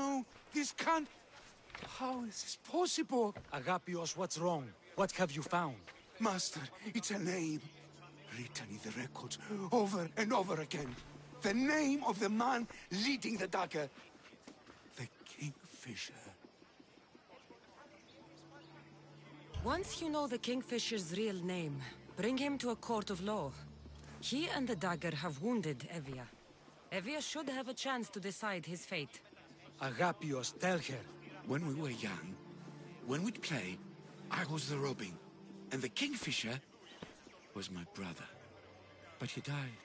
No. This can't... How is this possible? Agapios, what's wrong? What have you found? Master, it's a name. Written in the records over and over again. The name of the man leading the dagger. The king Kingfisher. Once you know the Kingfisher's real name, bring him to a court of law. He and the dagger have wounded Evia. Evia should have a chance to decide his fate. Agapios, tell her. When we were young, when we'd play, I was the robin, and the Kingfisher was my brother. But he died.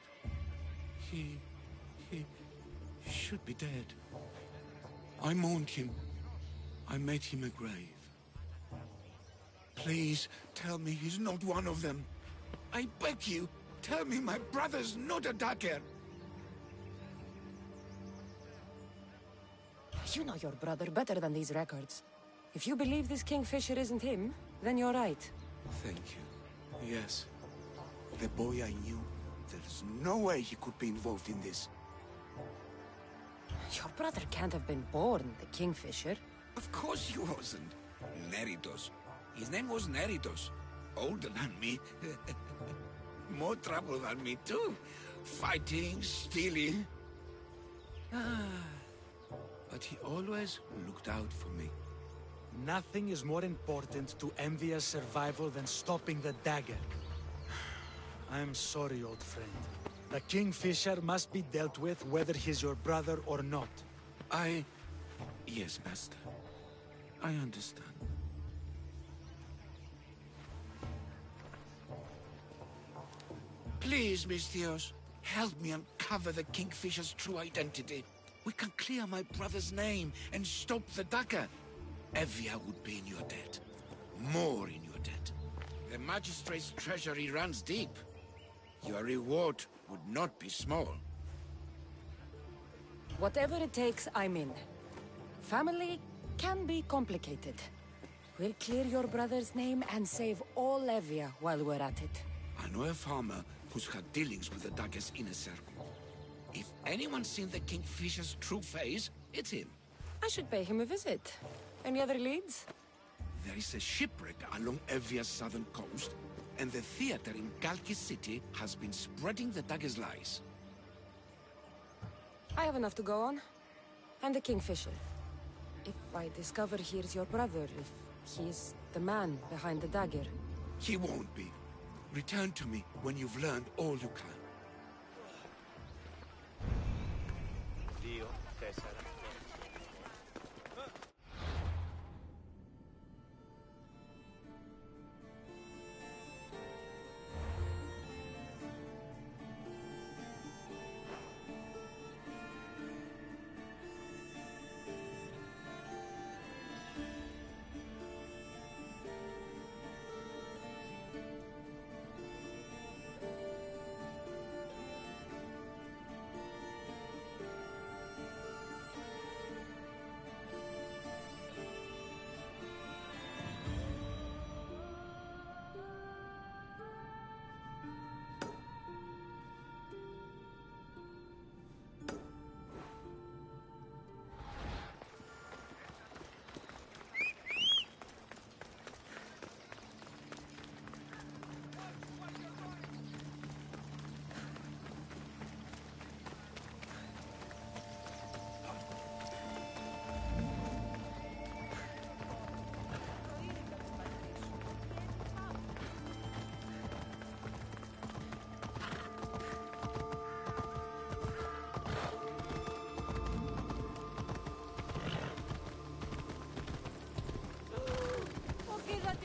He should be dead. I mourned him. I made him a grave. Please, tell me he's not one of them. I beg you, tell me my brother's not a dagger. You know your brother better than these records. If you believe this Kingfisher isn't him, then you're right. Thank you. Yes. The boy I knew, there's no way he could be involved in this. Your brother can't have been born the Kingfisher. Of course he wasn't. Neritos. His name was Neritos. Older than me. More trouble than me too. Fighting, stealing. But he always looked out for me. Nothing is more important to Envia's survival than stopping the dagger. I'm sorry, old friend. The Kingfisher must be dealt with whether he's your brother or not. Yes, Master. I understand. Please, Misthios, help me uncover the Kingfisher's true identity. We can clear my brother's name and stop the dagger. Evia would be in your debt. More in your debt. The Magistrate's treasury runs deep. Your reward would not be small. Whatever it takes, I'm in. Family can be complicated. We'll clear your brother's name and save all Evia while we're at it. I know a farmer who's had dealings with the dagger's inner circle. If anyone's seen the Kingfisher's true face, it's him. I should pay him a visit. Any other leads? There is a shipwreck along Evia's southern coast, and the theater in Kalki City has been spreading the dagger's lies. I have enough to go on. And the Kingfisher. If I discover he's your brother, if he's the man behind the dagger. He won't be. Return to me when you've learned all you can. 2, 4.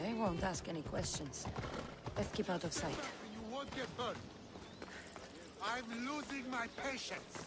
They won't ask any questions. Let's keep out of sight. You won't get hurt. I'm losing my patience.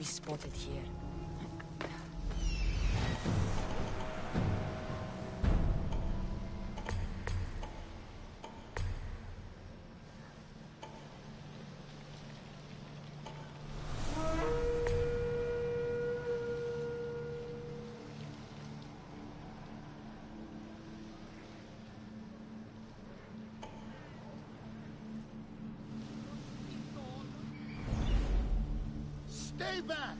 Be spotted here. Stay back!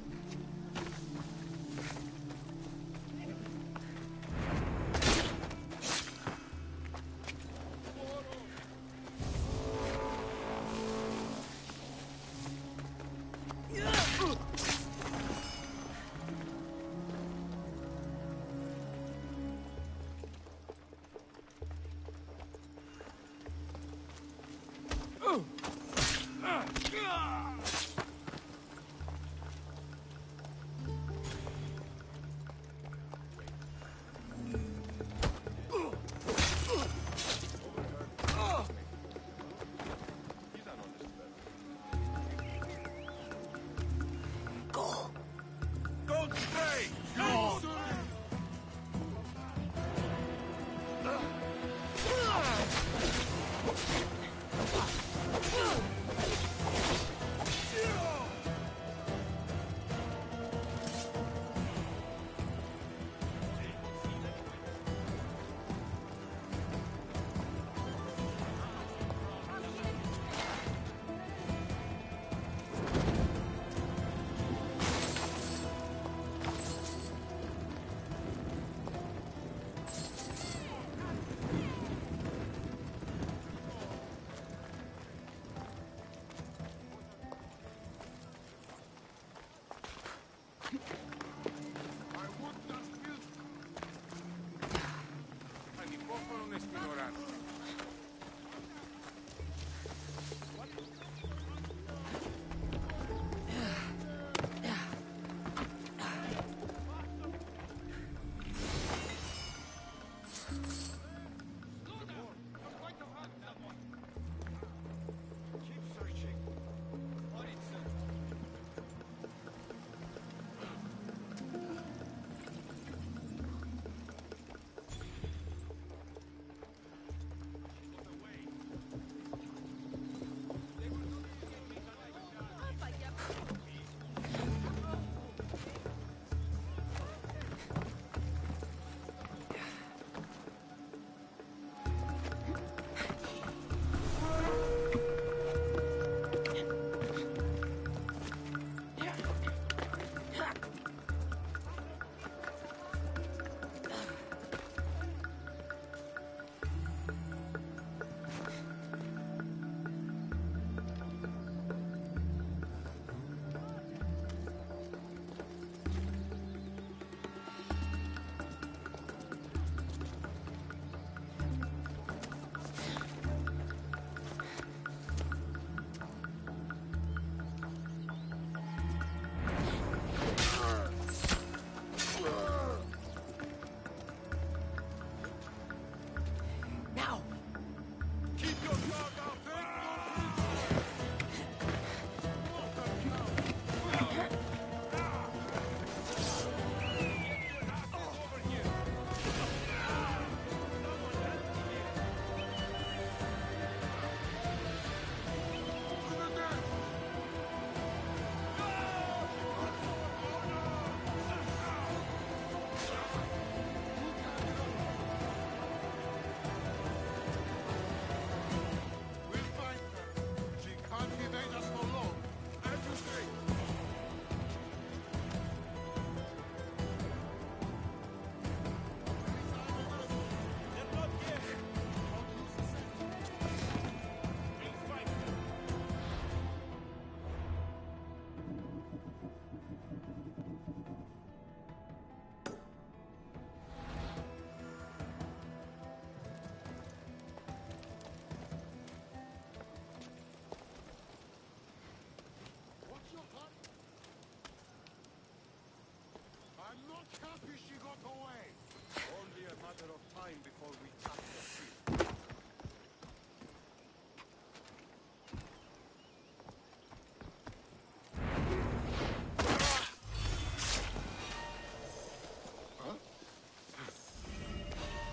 time before we tap the field.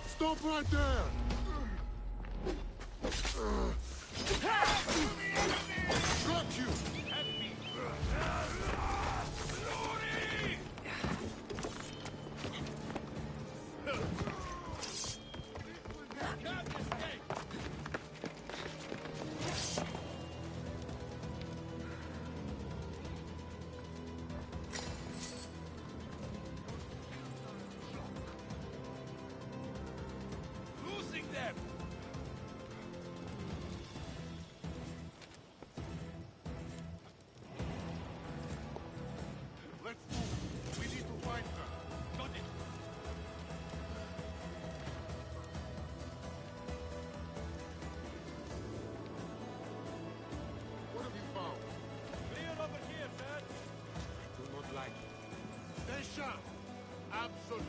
Stop right there! Got you! Losing them! Let's move. We need to find her. Got it! What have you found? Clear over here, sir! I do not like it. They shall. Absolutely.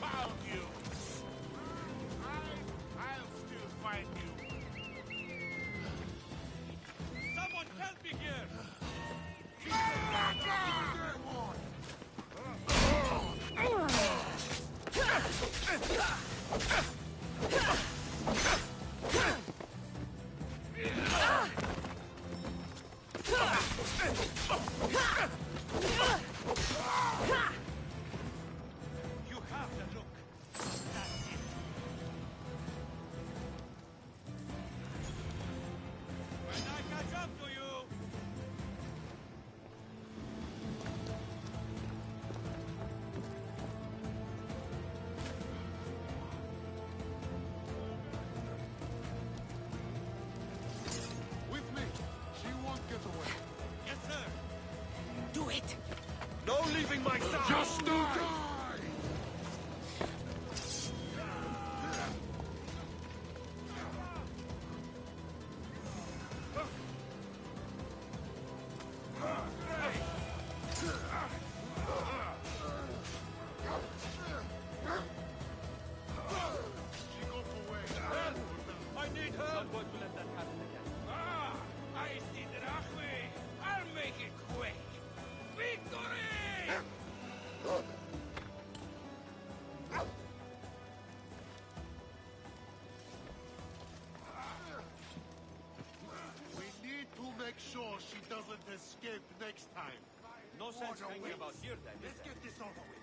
Found you! I'll still find you. Someone help me here! You have the look. That's it. When I catch up to you, With me. She won't get away. yes, sir. Do it! No leaving my side. Just die! She got away. I need her. Not going to let that happen again. Ah, I see Drachwe. I'll make it quick. Victory! We need to make sure she doesn't escape next time. No sense hanging about here then. Let's get this over with.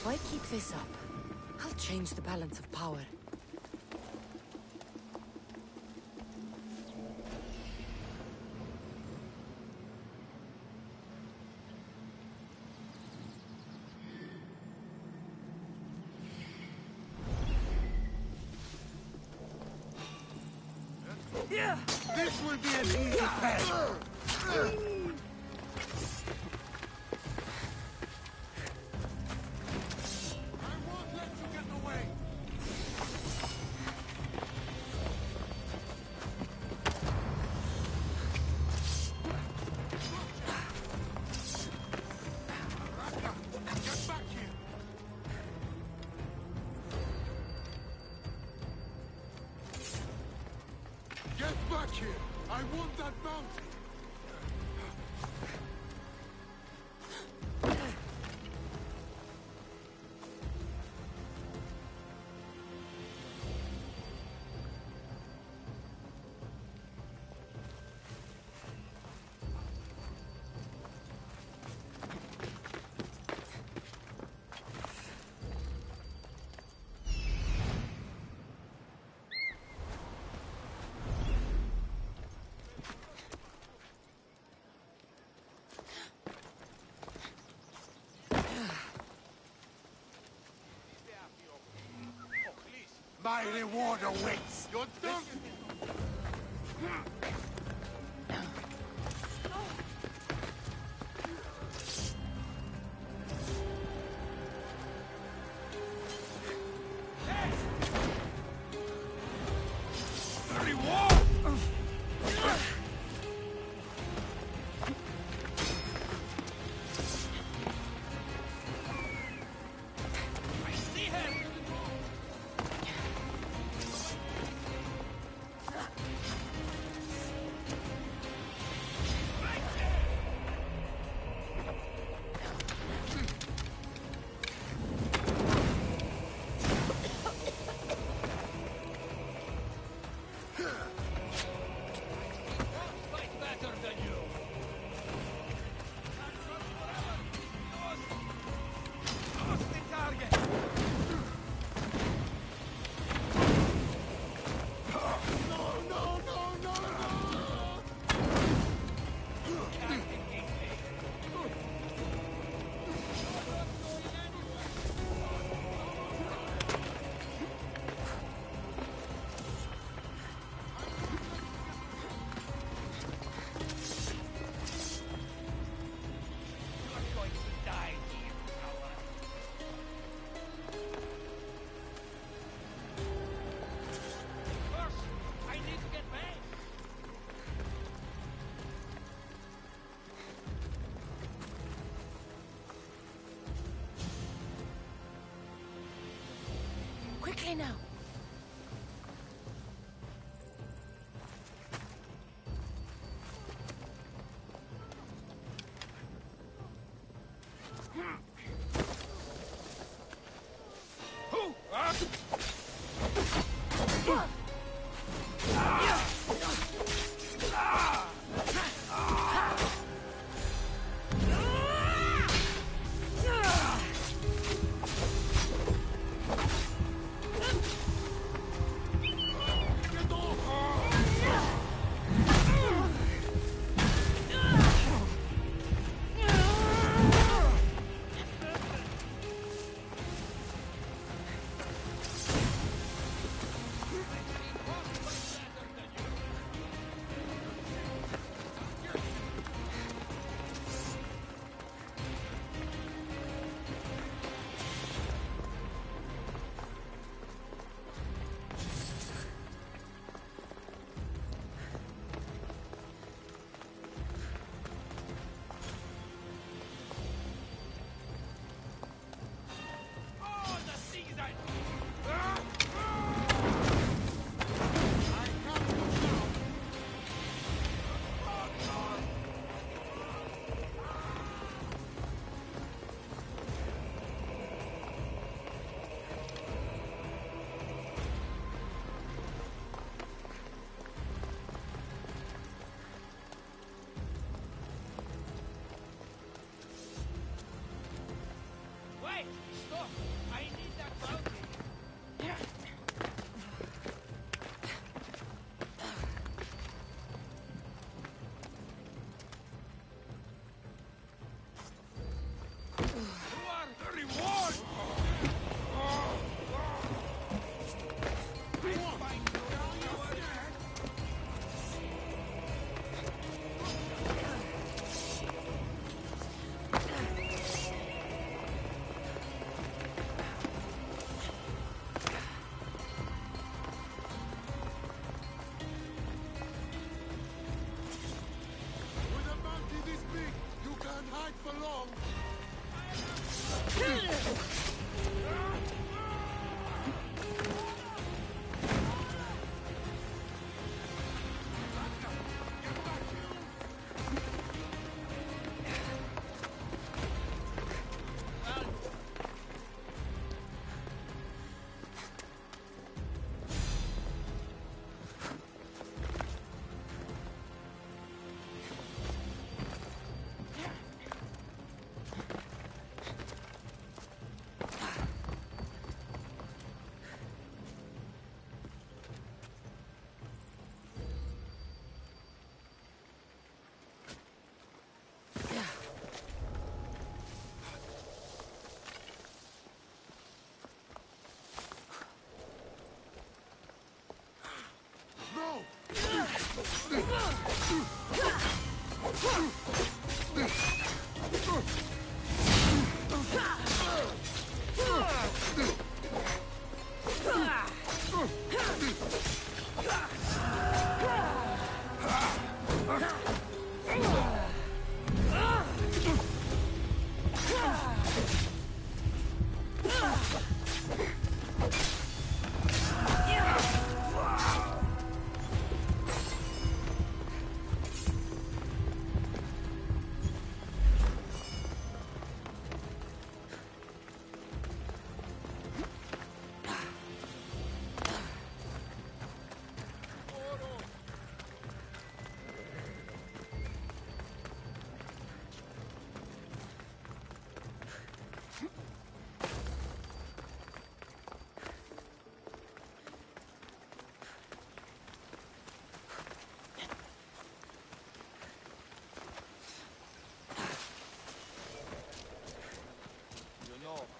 If I keep this up, I'll change the balance of power. This will be an easy pass. I won't let you get away. Get back here! I want that bounty! My reward awaits! You're done! Quickly now.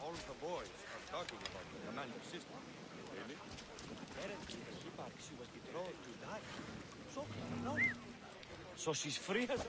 All the boys are talking about the commander system. Really? Apparently, the Hipparch she was betrothed to die. So, no. So she's free as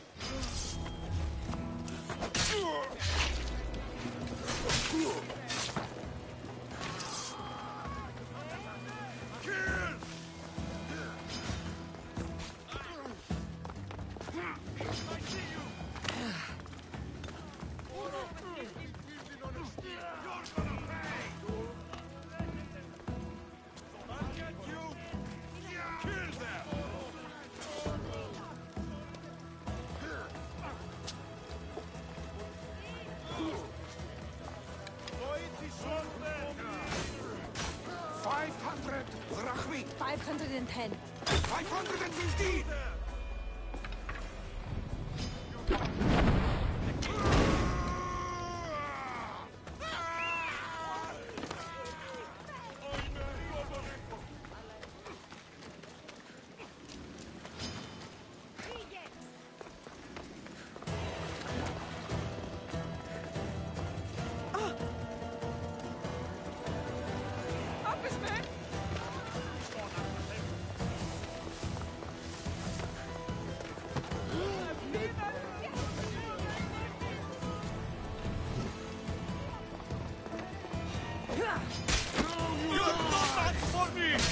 Drachmi! 510. 550!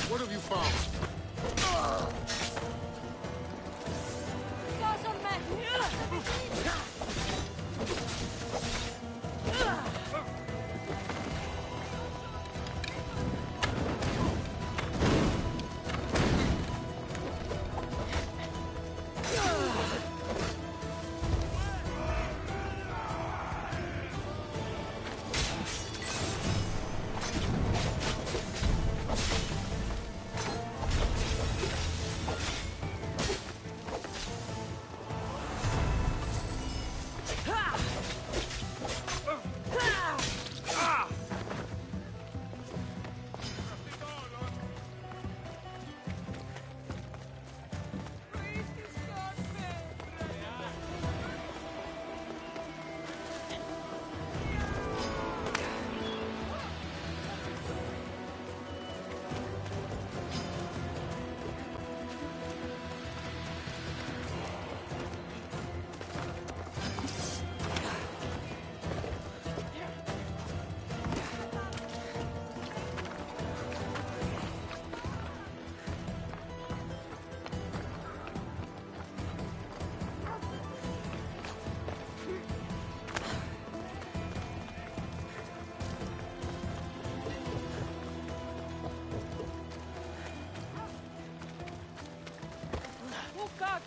What have you found?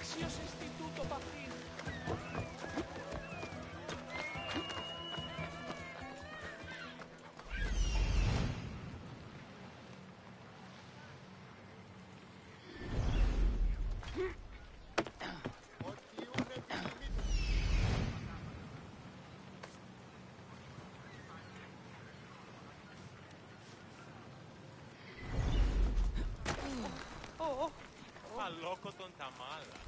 Άξιος εστί τούτο παθήν. Αλόκοτον τα μάλα.